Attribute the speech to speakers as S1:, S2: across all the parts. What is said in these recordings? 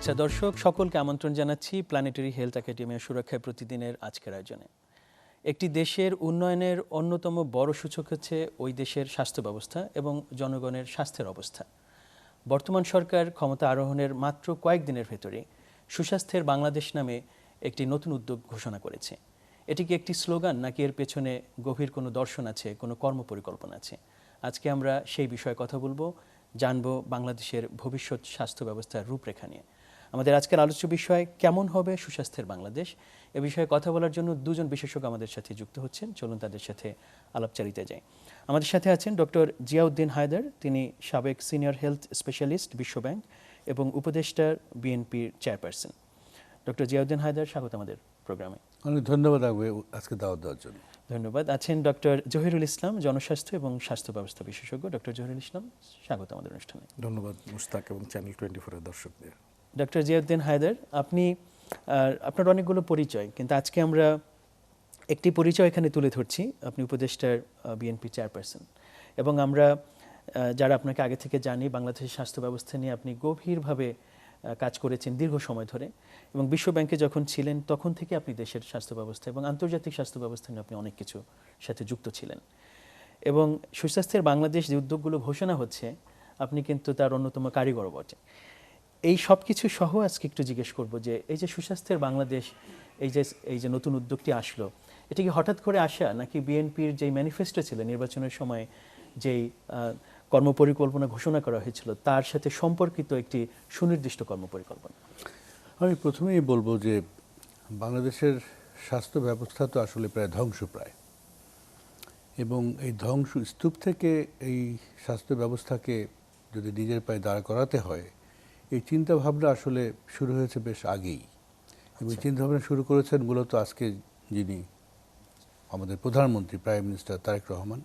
S1: আচ্ছা দর্শক সকলকে আমন্ত্রণ জানাচ্ছি প্ল্যানেটারি হেলথ একাডেমি সুরক্ষায় প্রতিদিনের আজকের আয়োজনে। একটি দেশের উন্নয়নের অন্যতম বড় সূচক হচ্ছে ওই দেশের স্বাস্থ্য ব্যবস্থা এবং জনগণের স্বাস্থ্যের অবস্থা। বর্তমান সরকার ক্ষমতা আরোহণের মাত্র কয়েকদিনের ভেতরে সুস্বাস্থ্যের বাংলাদেশ নামে একটি নতুন উদ্যোগ ঘোষণা করেছে। এটি কি একটি স্লোগান নাকি এর পেছনে গভীর কোনো দর্শন আছে, কোনো কর্মপরিকল্পনা আছে? আজকে আমরা সেই বিষয়ে কথা বলবো, জানবো বাংলাদেশের ভবিষ্যৎ স্বাস্থ্য ব্যবস্থার রূপরেখা নিয়ে। আমাদের আজকের আলোচ্য বিষয় কেমন হবে সুস্বাস্থ্যের বাংলাদেশ, এ বিষয়ে কথা বলার জন্য দুজন বিশেষজ্ঞ আমাদের সাথে যুক্ত হচ্ছেন। চলুন তাদের সাথে আলাপচারিতায় যাই। আমাদের সাথে আছেন ডক্টর জিয়াউদ্দিন হায়দার, তিনি সাবেক সিনিয়র হেলথ স্পেশালিস্ট বিশ্বব্যাংক এবং উপদেষ্টা বিএনপির চেয়ারপারসন। ডক্টর জিয়াউদ্দিন হায়দার, স্বাগত আমাদের প্রোগ্রামে।
S2: অনেক ধন্যবাদ আজকে দাওয়াত দেওয়ার জন্য।
S1: ধন্যবাদ। আছেন ডক্টর জহিরুল ইসলাম, জনস্বাস্থ্য এবং স্বাস্থ্য ব্যবস্থা বিশেষজ্ঞ। ডক্টর জহিরুল ইসলাম, স্বাগত আমাদের অনুষ্ঠানে।
S3: ধন্যবাদ মুশতাক এবং চ্যানেল 24 এর দর্শকদের।
S1: ডক্টর জিয়াউদ্দিন হায়দার, আপনার অনেকগুলো পরিচয়, কিন্তু আজকে আমরা একটি পরিচয় এখানে তুলে ধরছি। আপনি উপদেষ্টার বিএনপি চেয়ারপারসন এবং আমরা যারা আপনাকে আগে থেকে জানি, বাংলাদেশের স্বাস্থ্য ব্যবস্থা নিয়ে আপনি গভীরভাবে কাজ করেছেন দীর্ঘ সময় ধরে, এবং বিশ্বব্যাংকে যখন ছিলেন তখন থেকে আপনি দেশের স্বাস্থ্য ব্যবস্থা এবং আন্তর্জাতিক স্বাস্থ্য ব্যবস্থা নিয়ে আপনি অনেক কিছুর সাথে যুক্ত ছিলেন। এবং সুস্বাস্থ্যের বাংলাদেশ যে উদ্যোগগুলো ঘোষণা হচ্ছে, আপনি কিন্তু তার অন্যতম কারিগর বটে। এই সব কিছু সহ আজকে একটু জিজ্ঞেস করব যে এই যে সুস্বাস্থ্যের বাংলাদেশ, এই যে নতুন উদ্যোগটি আসলো, এটা কি হঠাৎ করে আসা নাকি বিএনপির যেই ম্যানিফেস্টো ছিল নির্বাচনের সময়, যেই কর্মপরিকল্পনা ঘোষণা করা হয়েছিল তার সাথে সম্পর্কিত একটি সুনির্দিষ্ট কর্মপরিকল্পনা?
S2: আমি প্রথমেই বলবো যে বাংলাদেশের স্বাস্থ্য ব্যবস্থা তো আসলে প্রায় ধ্বংসপ্রায়, এবং এই ধ্বংস স্তূপ থেকে এই স্বাস্থ্য ব্যবস্থাকে যদি নিজের পায়ে দাঁড় করাতে হয়, এই চিন্তাভাবনা আসলে শুরু হয়েছে বেশ আগেই। এবং চিন্তাভাবনা শুরু করেছেন মূলত আজকে যিনি আমাদের প্রধানমন্ত্রী, প্রাইম মিনিস্টার তারেক রহমান।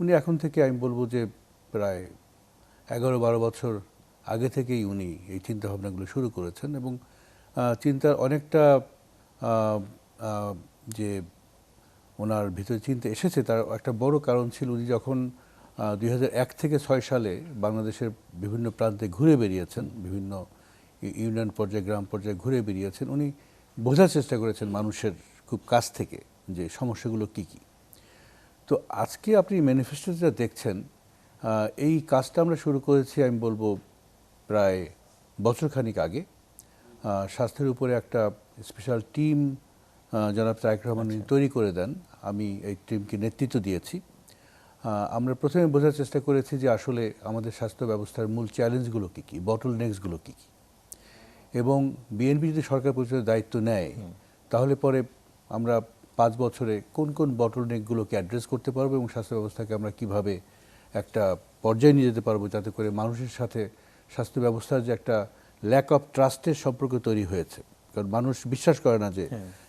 S2: উনি এখন থেকে আমি বলবো যে প্রায় 11-12 বছর আগে থেকেই উনি এই চিন্তাভাবনাগুলো শুরু করেছেন। এবং চিন্তার অনেকটা যে ওনার ভিতরে চিন্তা এসেছে তার একটা বড় কারণ ছিল, উনি যখন 2001 থেকে 6 সালে বাংলাদেশের বিভিন্ন প্রান্তে ঘুরে বেরিয়েছেন, বিভিন্ন ইউনিয়ন পর্যায়ে, গ্রাম পর্যায়ে ঘুরে বেরিয়েছেন, উনি বোঝার চেষ্টা করেছেন মানুষের খুব কাছ থেকে যে সমস্যাগুলো কী কী। তো আজকে আপনি ম্যানিফেস্টোটা দেখছেন, এই কাজটা আমরা শুরু করেছি আমি বলবো প্রায় বছরখানিক আগে। স্বাস্থ্যের উপরে একটা স্পেশাল টিম জনাব তারেক রহমান তৈরি করে দেন, আমি এই টিমকে নেতৃত্ব দিয়েছি। আমরা প্রথমে বোঝার চেষ্টা করেছি যে আসলে আমাদের স্বাস্থ্য ব্যবস্থার মূল চ্যালেঞ্জগুলো কী কী, বটল নেক্সগুলো কী কী, এবং বিএনপি যদি সরকার পরিচালনার দায়িত্ব নেয় তাহলে পরে আমরা 5 বছরে কোন কোন বটল নেকগুলোকে অ্যাড্রেস করতে পারবো এবং স্বাস্থ্য ব্যবস্থাকে আমরা কিভাবে একটা পর্যায়ে নিয়ে যেতে পারবো, যাতে করে মানুষের সাথে স্বাস্থ্য ব্যবস্থার যে একটা ল্যাক অফ ট্রাস্টের সম্পর্ক তৈরি হয়েছে। কারণ মানুষ বিশ্বাস করে না যে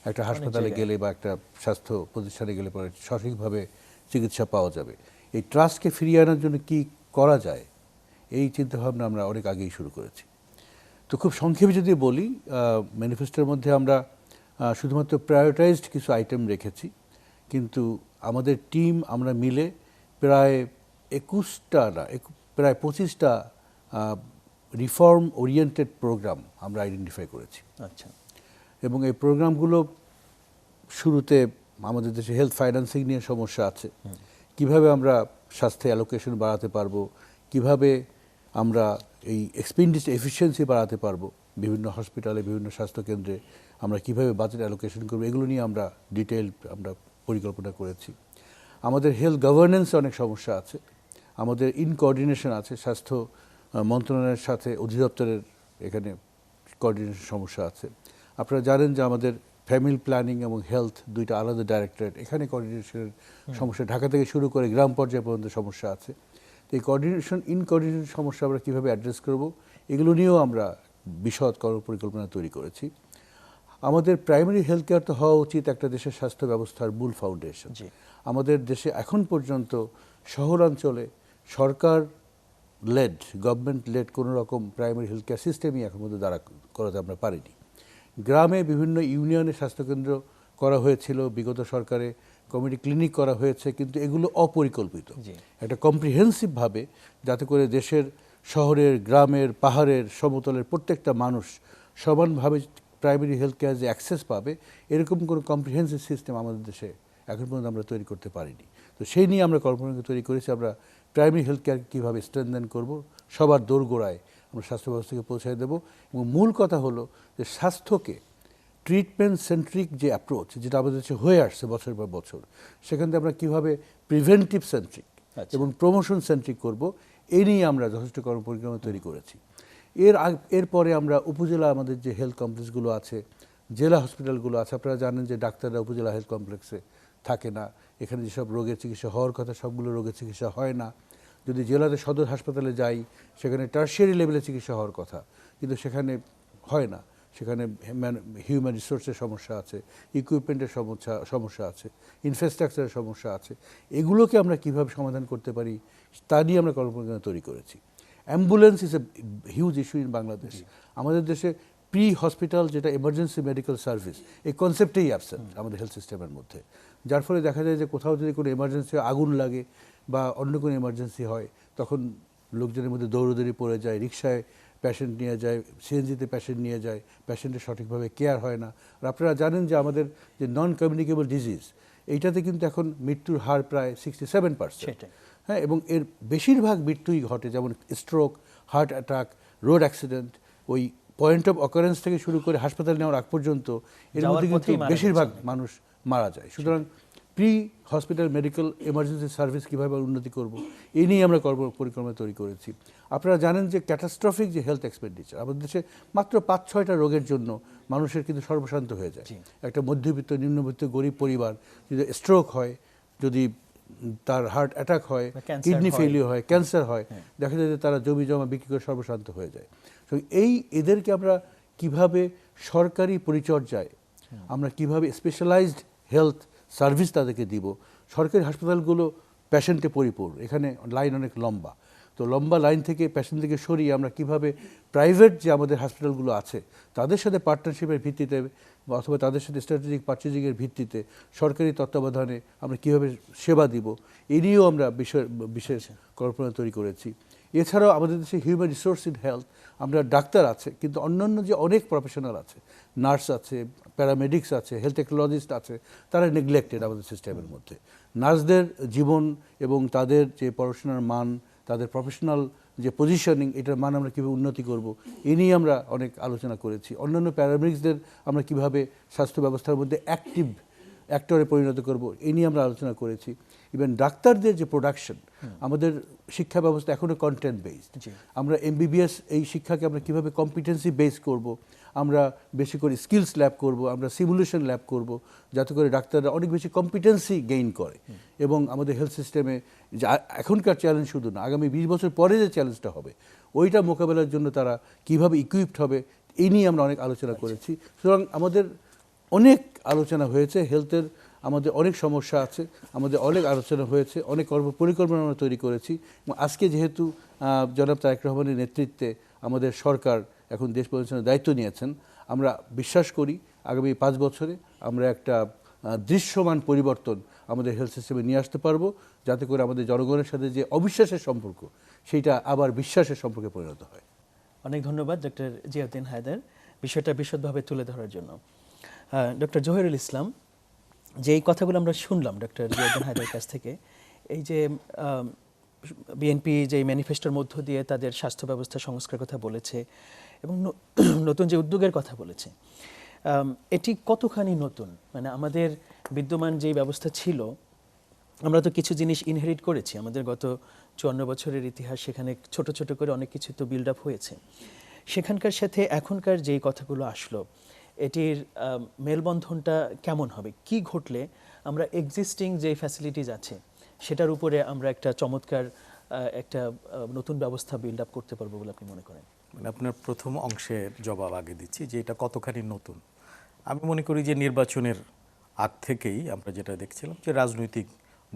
S2: একটা হাসপাতালে গেলে বা একটা স্বাস্থ্য প্রতিষ্ঠানে গেলে পরে সঠিকভাবে চিকিৎসা পাওয়া যাবে। এই ট্রাস্টকে ফিরিয়ে আনার জন্য কি করা যায়, এই চিন্তাভাবনা আমরা অনেক আগেই শুরু করেছি। তো খুব সংক্ষেপে যদি বলি, ম্যানিফেস্টোর মধ্যে আমরা শুধুমাত্র প্রায়োরিটাইজড কিছু আইটেম রেখেছি, কিন্তু আমাদের টিম আমরা মিলে প্রায় 25টা রিফর্ম ওরিয়েন্টেড প্রোগ্রাম আমরা আইডেন্টিফাই করেছি।
S1: আচ্ছা।
S2: এবং এই প্রোগ্রামগুলো শুরুতে আমাদের দেশে হেলথ ফাইন্যান্সিং নিয়ে সমস্যা আছে, কিভাবে আমরা স্বাস্থ্যে অ্যালোকেশন বাড়াতে পারবো, কিভাবে আমরা এই এক্সপেন্ডিচার এফিসিয়েন্সি বাড়াতে পারবো, বিভিন্ন হসপিটালে, বিভিন্ন স্বাস্থ্যকেন্দ্রে আমরা কিভাবে বাজেট অ্যালোকেশন করবো, এগুলো নিয়ে আমরা ডিটেইল আমরা পরিকল্পনা করেছি। আমাদের হেলথ গভর্নেন্সে অনেক সমস্যা আছে, আমাদের ইনকোঅর্ডিনেশন আছে, স্বাস্থ্য মন্ত্রণালয়ের সাথে অধিদপ্তরের এখানে কোঅর্ডিনেশন সমস্যা আছে। আপনারা জানেন যে আমাদের ফ্যামিলি প্ল্যানিং এবং হেলথ দুইটা আলাদা ডাইরেক্টরেট, এখানে কোঅর্ডিনেশনের সমস্যা, ঢাকা থেকে শুরু করে গ্রাম পর্যায়ে পর্যন্ত সমস্যা আছে। তো এই ইনকোঅর্ডিনেশন সমস্যা আমরা কীভাবে অ্যাড্রেস করব, এগুলো নিয়েও আমরা বিশদ কর্মপরিকল্পনা তৈরি করেছি। আমাদের প্রাইমারি হেলথ কেয়ার তো হওয়া উচিত একটা দেশের স্বাস্থ্য ব্যবস্থার মূল ফাউন্ডেশন। আমাদের দেশে এখন পর্যন্ত শহরাঞ্চলে সরকার লেড, গভর্নমেন্ট লেড কোনো রকম প্রাইমারি হেলথ কেয়ার সিস্টেমই এখন মধ্যে দাঁড়া করাতে আমরা পারিনি। গ্রামে বিভিন্ন ইউনিয়নে স্বাস্থ্যকেন্দ্র করা হয়েছিল, বিগত সরকারে কমিউনিটি ক্লিনিক করা হয়েছে, কিন্তু এগুলো অপরিকল্পিত। একটা কম্প্রিহেন্সিভভাবে, যাতে করে দেশের শহরের, গ্রামের, পাহাড়ের, সমতলের প্রত্যেকটা মানুষ সমানভাবে প্রাইমারি হেলথ কেয়ার যে অ্যাক্সেস পাবে, এরকম কোনো কম্প্রিহেন্সিভ সিস্টেম আমাদের দেশে এখন পর্যন্ত আমরা তৈরি করতে পারিনি। তো সেই নিয়ে আমরা কর্মসূচি তৈরি করেছি, আমরা প্রাইমারি হেলথ কেয়ার কীভাবে স্ট্রেনথেন করব, সবার দোরগোড়ায় আমরা স্বাস্থ্য ব্যবস্থাকে পৌঁছায় দেবো। এবং মূল কথা হলো যে স্বাস্থ্যকে ট্রিটমেন্ট সেন্ট্রিক যে অ্যাপ্রোচ, যেটা আমাদের দেশে হয়ে আসছে বছর পর বছর, সেখান থেকে আমরা কীভাবে প্রিভেন্টিভ সেন্ট্রিক এবং প্রমোশন সেন্ট্রিক করব, এই নিয়ে আমরা যথেষ্ট কর্মপরিকল্পনা তৈরি করেছি। এরপরে আমরা উপজেলা, আমাদের যে হেলথ কমপ্লেক্সগুলো আছে, জেলা হসপিটালগুলো আছে, আপনারা জানেন যে ডাক্তাররা উপজেলা হেলথ কমপ্লেক্সে থাকে না। এখানে যেসব রোগের চিকিৎসা হওয়ার কথা সবগুলো রোগের চিকিৎসা হয় না। যদি জেলাতে সদর হাসপাতালে যাই, সেখানে টার্সিয়ারি লেভেলে চিকিৎসা হওয়ার কথা, কিন্তু সেখানে হয় না। সেখানে হিউম্যান রিসোর্সের সমস্যা আছে, ইকুইপমেন্টের সমস্যা আছে, ইনফ্রাস্ট্রাকচারের সমস্যা আছে। এগুলোকে আমরা কিভাবে সমাধান করতে পারি তা নিয়ে আমরা কর্মপরিকল্পনা তৈরি করেছি। Ambulance is a huge issue in Bangladesh. আমাদের দেশে প্রি হসপিটাল, যেটা এমার্জেন্সি মেডিকেল সার্ভিস, এই কনসেপ্টেই অ্যাবসেন্ট আমাদের হেলথ সিস্টেমের মধ্যে। যার ফলে দেখা যায় যে কোথাও যদি কোনো এমার্জেন্সি, আগুন লাগে বা অন্য কোনো এমার্জেন্সি হয়, তখন লোকজনের মধ্যে দৌড়দৌড়ি পড়ে যায়, রিক্সায় পেশেন্ট নিয়ে যায়, সিএনজিতে পেশেন্ট নিয়ে যায়, পেশেন্টের সঠিকভাবে কেয়ার হয় না। আর আপনারা জানেন যে আমাদের যে নন কমিউনিকেবল ডিজিজ, এইটাতে কিন্তু এখন মৃত্যুর হার প্রায় 67%। হ্যাঁ, এবং এর বেশিরভাগ মৃত্যুই ঘটে, যেমন stroke, heart attack, road accident, ওই পয়েন্ট অফ অকারেন্স থেকে শুরু করে হাসপাতালে নেওয়ার আগ পর্যন্ত এর মধ্যে কিন্তু বেশিরভাগ মানুষ মারা যায়। সুতরাং pre hospital medical emergency service কীভাবে উন্নতি করব, এই নিয়ে আমরা পরিকল্পনা তৈরি করেছি। আপনারা জানেন যে ক্যাটাস্ট্রফিক যে হেলথ এক্সপেন্ডিচার, আমাদের দেশে মাত্র ৫-৬টা রোগের জন্য মানুষের কিন্তু সর্বশান্ত হয়ে যায়। একটা মধ্যবিত্ত, নিম্নবিত্ত, গরিব পরিবার যদি স্ট্রোক হয়, যদি তার হার্ট অ্যাটাক হয়, কিডনি ফেলিওর হয়, ক্যান্সার হয়, দেখা যায় যে তারা জমি জমা বিক্রি করে সর্বশান্ত হয়ে যায়। তো এদেরকে আমরা কিভাবে সরকারি পরিচর্যায়, আমরা কিভাবে স্পেশালাইজড হেলথ সার্ভিস তাদেরকে দিব। সরকারি হাসপাতালগুলো পেশেন্টে পরিপূর্ণ, এখানে লাইন অনেক লম্বা। তো লম্বা লাইন থেকে পেশেন্ট থেকে সরিয়ে আমরা কিভাবে প্রাইভেট যে আমাদের হসপিটালগুলো আছে তাদের সাথে পার্টনারশিপের ভিত্তিতে অথবা তাদের সাথে স্ট্র্যাটেজিক পারচেজিংয়ের ভিত্তিতে সরকারি তত্ত্বাবধানে আমরা কীভাবে সেবা দিব, এই নিয়েও আমরা বিশেষ কল্পনা তৈরি করেছি। এছাড়াও আমাদের দেশে হিউম্যান রিসোর্স ইন হেলথ, আমরা ডাক্তার আছে, কিন্তু অন্যান্য যে অনেক প্রফেশনাল আছে, নার্স আছে, প্যারামেডিক্স আছে, হেলথ টেকনোলজিস্ট আছে, তারা নেগলেক্টেড আমাদের সিস্টেমের মধ্যে। নার্সদের জীবন এবং তাদের যে পড়াশোনার মান, তাদের প্রফেশনাল যে পজিশনিং, এটার মান আমরা কীভাবে উন্নতি করব, এ নিয়ে আমরা অনেক আলোচনা করেছি। অন্যান্য প্যারামেডিক্সদের আমরা কীভাবে স্বাস্থ্য ব্যবস্থার মধ্যে অ্যাক্টিভ অ্যাক্টরে পরিণত করব, এই নিয়ে আমরা আলোচনা করেছি। ইভেন ডাক্তারদের যে প্রোডাকশন, আমাদের শিক্ষা ব্যবস্থা এখনও কন্টেন্ট বেসড। আমরা এমবিবিএস এই শিক্ষাকে আমরা কীভাবে কম্পিটেন্সি বেস করব, আমরা বেশি করে স্কিলস ল্যাব করব, আমরা সিমুলেশন ল্যাব করব, যাতে করে ডাক্তাররা অনেক বেশি কম্পিটেন্সি গেইন করে এবং আমাদের হেলথ সিস্টেমে যে এখনকার চ্যালেঞ্জ শুধু না, আগামী 20 বছর পরে যে চ্যালেঞ্জটা হবে, ওইটা মোকাবেলার জন্য তারা কীভাবে ইকুইপড হবে, এই নিয়ে আমরা অনেক আলোচনা করেছি। সুতরাং আমাদের অনেক আলোচনা হয়েছে হেলথের, আমাদের অনেক সমস্যা আছে, আমাদের অনেক আলোচনা হয়েছে, অনেক পরিকল্পনা আমরা তৈরি করেছি। এবং আজকে যেহেতু জনাব তারেক রহমানের নেতৃত্বে আমাদের সরকার এখন দেশ পরিচালনার দায়িত্ব নিয়েছেন, আমরা বিশ্বাস করি আগামী 5 বছরে আমরা একটা দৃশ্যমান পরিবর্তন আমাদের হেলথ সিস্টেমে নিয়ে আসতে পারবো, যাতে করে আমাদের জনগণের সাথে যে অবিশ্বাসের সম্পর্ক, সেইটা আবার বিশ্বাসের সম্পর্কে পরিণত হয়।
S1: অনেক ধন্যবাদ ডক্টর জিয়াউদ্দিন হায়দার বিষয়টা বিশদভাবে তুলে ধরার জন্য। ডক্টর জহিরুল ইসলাম, যে এই কথাগুলো আমরা শুনলাম ডক্টর জিয়াউদ্দিন হায়দারের কাছ থেকে, এই যে বিএনপি যে ম্যানিফেস্টোর মধ্য দিয়ে তাদের স্বাস্থ্য ব্যবস্থা সংস্কার কথা বলেছে এবং নতুন যে উদ্যোগের কথা বলেছে, এটি কতখানি নতুন? মানে আমাদের বিদ্যমান যেই ব্যবস্থা ছিল, আমরা তো কিছু জিনিস ইনহেরিট করেছি, আমাদের গত 54 বছরের ইতিহাস, সেখানে ছোট ছোট করে অনেক কিছু তো বিল্ড আপ হয়েছে। সেখানকার সাথে এখনকার যেই কথাগুলো আসলো, এটির মেলবন্ধনটা কেমন হবে? কি ঘটলে আমরা এক্সিস্টিং যে ফ্যাসিলিটিস আছে সেটার উপরে আমরা একটা চমৎকার একটা নতুন ব্যবস্থা বিল্ড আপ করতে পারবো বলে আপনি মনে করেন?
S3: মানে আপনার প্রথম অংশের জবাব আগে দিচ্ছি যে এটা কতখানি নতুন। আমি মনে করি যে নির্বাচনের আগ থেকেই আমরা যেটা দেখছিলাম যে রাজনৈতিক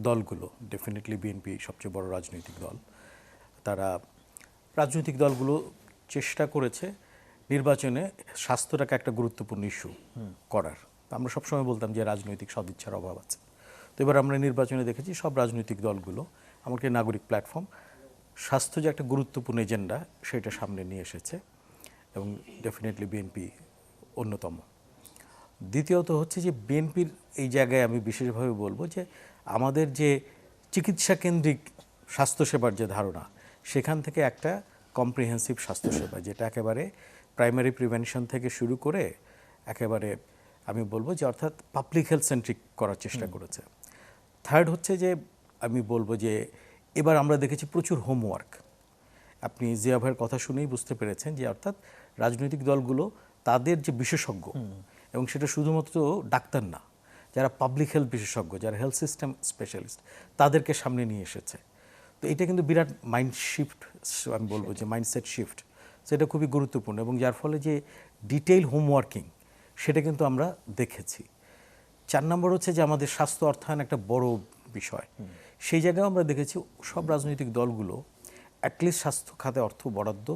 S3: দলগুলো, ডেফিনেটলি বিএনপি সবচেয়ে বড় রাজনৈতিক দল, তারা রাজনৈতিক দলগুলো চেষ্টা করেছে নির্বাচনে স্বাস্থ্যটাকে একটা গুরুত্বপূর্ণ ইস্যু করার। আমরা সবসময় বলতাম যে রাজনৈতিক সদিচ্ছার অভাব আছে। তো এবার আমরা নির্বাচনে দেখেছি সব রাজনৈতিক দলগুলো, এমনকি নাগরিক প্ল্যাটফর্ম, স্বাস্থ্য যে একটা গুরুত্বপূর্ণ এজেন্ডা সেটা সামনে নিয়ে এসেছে এবং ডেফিনেটলি বিএনপি অন্যতম। দ্বিতীয়ত হচ্ছে যে বিএনপির এই জায়গায় আমি বিশেষভাবে বলবো যে আমাদের যে চিকিৎসা কেন্দ্রিক স্বাস্থ্যসেবার যে ধারণা, সেখান থেকে একটা কম্প্রিহেন্সিভ স্বাস্থ্যসেবা যেটা একেবারে প্রাইমারি প্রিভেনশন থেকে শুরু করে একেবারে আমি বলবো যে অর্থাৎ পাবলিক হেলথ সেন্ট্রিক করার চেষ্টা করেছে। থার্ড হচ্ছে যে আমি বলবো যে এবার আমরা দেখেছি প্রচুর হোমওয়ার্ক। আপনি জিয়া ভাইয়ের কথা শুনেই বুঝতে পেরেছেন যে অর্থাৎ রাজনৈতিক দলগুলো তাদের যে বিশেষজ্ঞ, এবং সেটা শুধুমাত্র ডাক্তার না, যারা পাবলিক হেলথ বিশেষজ্ঞ, যারা হেলথ সিস্টেম স্পেশালিস্ট, তাদেরকে সামনে নিয়ে এসেছে। তো এটা কিন্তু বিরাট মাইন্ড শিফট, আমি বলবো যে মাইন্ডসেট শিফট, সেটা খুবই গুরুত্বপূর্ণ এবং যার ফলে যে ডিটেইল হোমওয়ার্কিং সেটা কিন্তু আমরা দেখেছি। 4 নম্বর হচ্ছে যে আমাদের স্বাস্থ্য অর্থায়ন একটা বড় বিষয়। সেই জায়গায় আমরা দেখেছি সব রাজনৈতিক দলগুলো অ্যাটলিস্ট স্বাস্থ্য খাতে অর্থ বরাদ্দ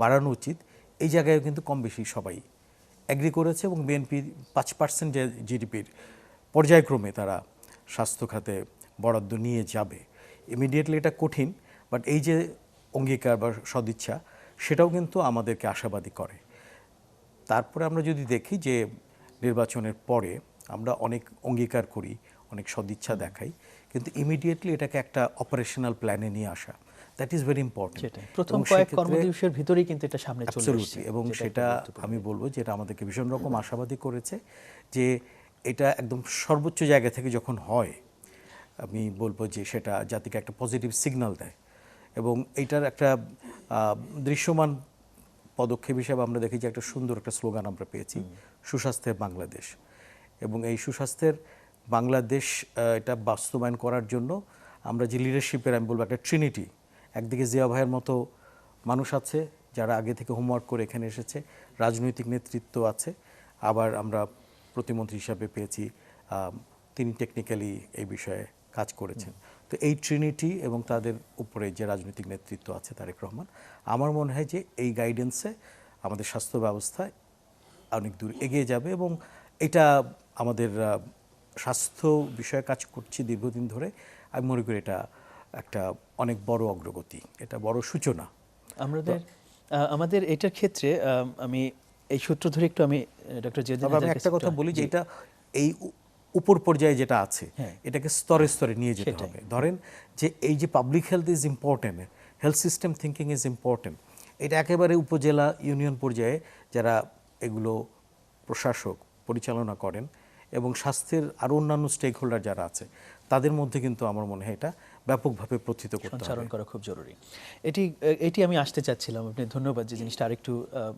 S3: বাড়ানো উচিত, এই জায়গায় কিন্তু কম বেশি সবাই অ্যাগ্রি করেছে এবং বিএনপি 5% যে জিডিপির পর্যায়ক্রমে তারা স্বাস্থ্য খাতে বরাদ্দ নিয়ে যাবে। ইমিডিয়েটলি এটা কঠিন, বাট এই যে অঙ্গীকার বা সদিচ্ছা সেটাও কিন্তু আমাদেরকে আশাবাদী করে। তারপরে আমরা যদি দেখি যে নির্বাচনের পরে আমরা অনেক অঙ্গীকার করি, অনেক সদিচ্ছা দেখাই, কিন্তু ইমিডিয়েটলি এটাকে একটা অপারেশনাল প্ল্যানে নিয়ে আসা, দ্যাট ইজ ভেরি ইম্পর্টেন্ট।
S1: সেটাই প্রথম কয়েক কর্মদিবসের ভিতরেই কিন্তু এটা সামনে চলে এসেছে
S3: এবং সেটা আমি বলবো যে এটা আমাদেরকে ভীষণ রকম আশাবাদী করেছে যে এটা একদম সর্বোচ্চ জায়গা থেকে যখন হয়, আমি বলবো যে সেটা জাতিকে একটা পজিটিভ সিগন্যাল দেয় এবং এইটার একটা দৃশ্যমান পদক্ষেপ হিসেবে আমরা দেখি যে একটা সুন্দর একটা স্লোগান আমরা পেয়েছি, সুস্বাস্থ্যের বাংলাদেশ। এবং এই সুস্বাস্থ্যের বাংলাদেশ এটা বাস্তবায়ন করার জন্য আমরা যে লিডারশিপের আমি বলবো একটা ট্রিনিটি, একদিকে জিয়া ভাইয়ের মতো মানুষ আছে যারা আগে থেকে হোমওয়ার্ক করে এখানে এসেছে, রাজনৈতিক নেতৃত্ব আছে, আবার আমরা প্রতিমন্ত্রী হিসাবে পেয়েছি তিনি টেকনিক্যালি এই বিষয়ে কাজ করেছেন। তো এই ট্রিনিটি এবং তাদের উপরে যে রাজনৈতিক নেতৃত্ব আছে তারেক রহমান, আমার মনে হয় যে এই গাইডেন্সে আমাদের স্বাস্থ্য ব্যবস্থায় অনেক দূর এগিয়ে যাবে এবং এটা আমাদের স্বাস্থ্য বিষয়ে কাজ করছি দীর্ঘদিন ধরে, আমি মনে করি এটা একটা অনেক বড় অগ্রগতি, এটা বড় সূচনা।
S1: আমাদের এটার ক্ষেত্রে আমি এই সূত্র ধরে একটু আমি ডক্টর জিয়াউদ্দিন
S3: আমি একটা কথা বলি যে এটা এই উপর পর্যায়ে যেটা আছে এটাকে স্তরে স্তরে নিয়ে যেতে হবে। ধরেন যে এই যে public health is important, health system thinking is important, এটা একেবারে উপজেলা ইউনিয়ন পর্যায়ে যারা এগুলো প্রশাসক পরিচালনা করেন এবং স্বাস্থ্যের আরও অন্যান্য স্টেক হোল্ডার যারা আছে তাদের মধ্যে কিন্তু আমার মনে হয় এটা ব্যাপকভাবে প্রথিত করতে হবে,
S1: সঞ্চালন করা খুব জরুরি। এটি আমি আসতে চাচ্ছিলাম, আপনি ধন্যবাদ যে জিনিসটা আরেকটু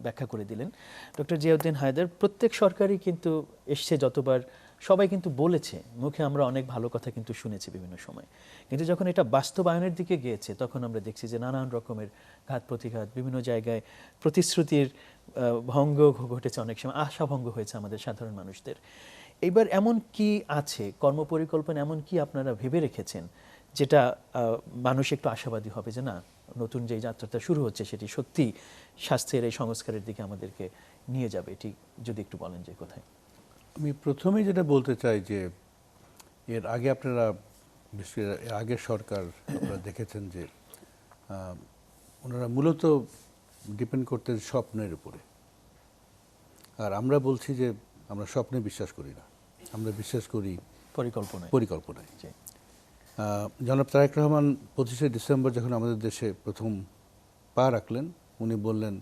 S1: ব্যাখ্যা করে দিলেন। ডক্টর জিয়াউদ্দিন হায়দার, প্রত্যেক সরকারই কিন্তু এসছে যতবার, সবাই কিন্তু বলেছে, মুখে আমরা অনেক ভালো কথা কিন্তু শুনেছি বিভিন্ন সময়, কিন্তু যখন এটা বাস্তবায়নের দিকে গিয়েছে তখন আমরা দেখছি যে নানান রকমের ঘাত প্রতিঘাত, বিভিন্ন জায়গায় প্রতিশ্রুতির ভঙ্গ ঘটেছে, অনেক সময় আশা ভঙ্গ হয়েছে আমাদের সাধারণ মানুষদের। এইবার এমন কি আছে কর্মপরিকল্পনা, এমন কি আপনারা ভেবে রেখেছেন যেটা মানুষ একটু আশাবাদী হবে যে না, নতুন যে যাত্রাটা শুরু হচ্ছে সেটি সত্যি স্বাস্থ্যের এই সংস্কারের দিকে আমাদেরকে নিয়ে যাবে? এটি যদি একটু বলেন যে কোথায়।
S2: আমি প্রথমেই যেটা বলতে চাই যে এর আগে আপনারা আগের সরকার আপনারা দেখেছেন যে ওনারা মূলত ডিপেন্ড করতেন স্বপ্নের উপরে, আর আমরা বলছি যে আমরা স্বপ্নে বিশ্বাস করি না, আমরা বিশ্বাস করি পরিকল্পনায়। জনাব তারেক রহমান 25শে ডিসেম্বর যখন আমাদের দেশে প্রথম পা রাখলেন, উনি বললেন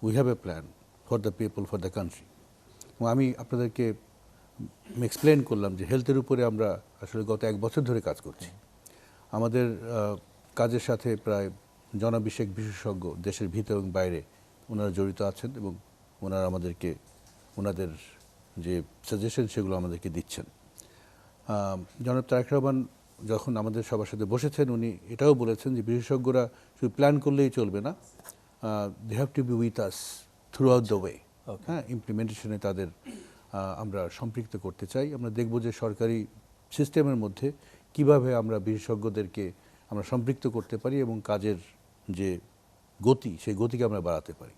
S2: we have a plan for the people, for the country. এবং আমি আপনাদেরকে এক্সপ্লেন করলাম যে হেলথের উপরে আমরা আসলে গত 1 বছর ধরে কাজ করছি। আমাদের কাজের সাথে প্রায় জনবিষয়ক বিশেষজ্ঞ দেশের ভিতর এবং বাইরে ওনারা জড়িত আছেন এবং ওনারা আমাদেরকে ওনাদের যে সাজেশন সেগুলো আমাদেরকে দিচ্ছেন। জনাব তারেক রহমান যখন আমাদের সবার সাথে বসেছেন, উনি এটাও বলেছেন যে বিশেষজ্ঞরা শুধু প্ল্যান করলেই চলবে না, they have to be with us throughout the way. হ্যাঁ, ইমপ্লিমেন্টেশনে তাদের আমরা সম্পৃক্ত করতে চাই। আমরা দেখব যে সরকারি সিস্টেমের মধ্যে কিভাবে আমরা বিশেষজ্ঞদেরকে আমরা সম্পৃক্ত করতে পারি এবং কাজের যে গতি, সেই গতিকে আমরা বাড়াতে পারি।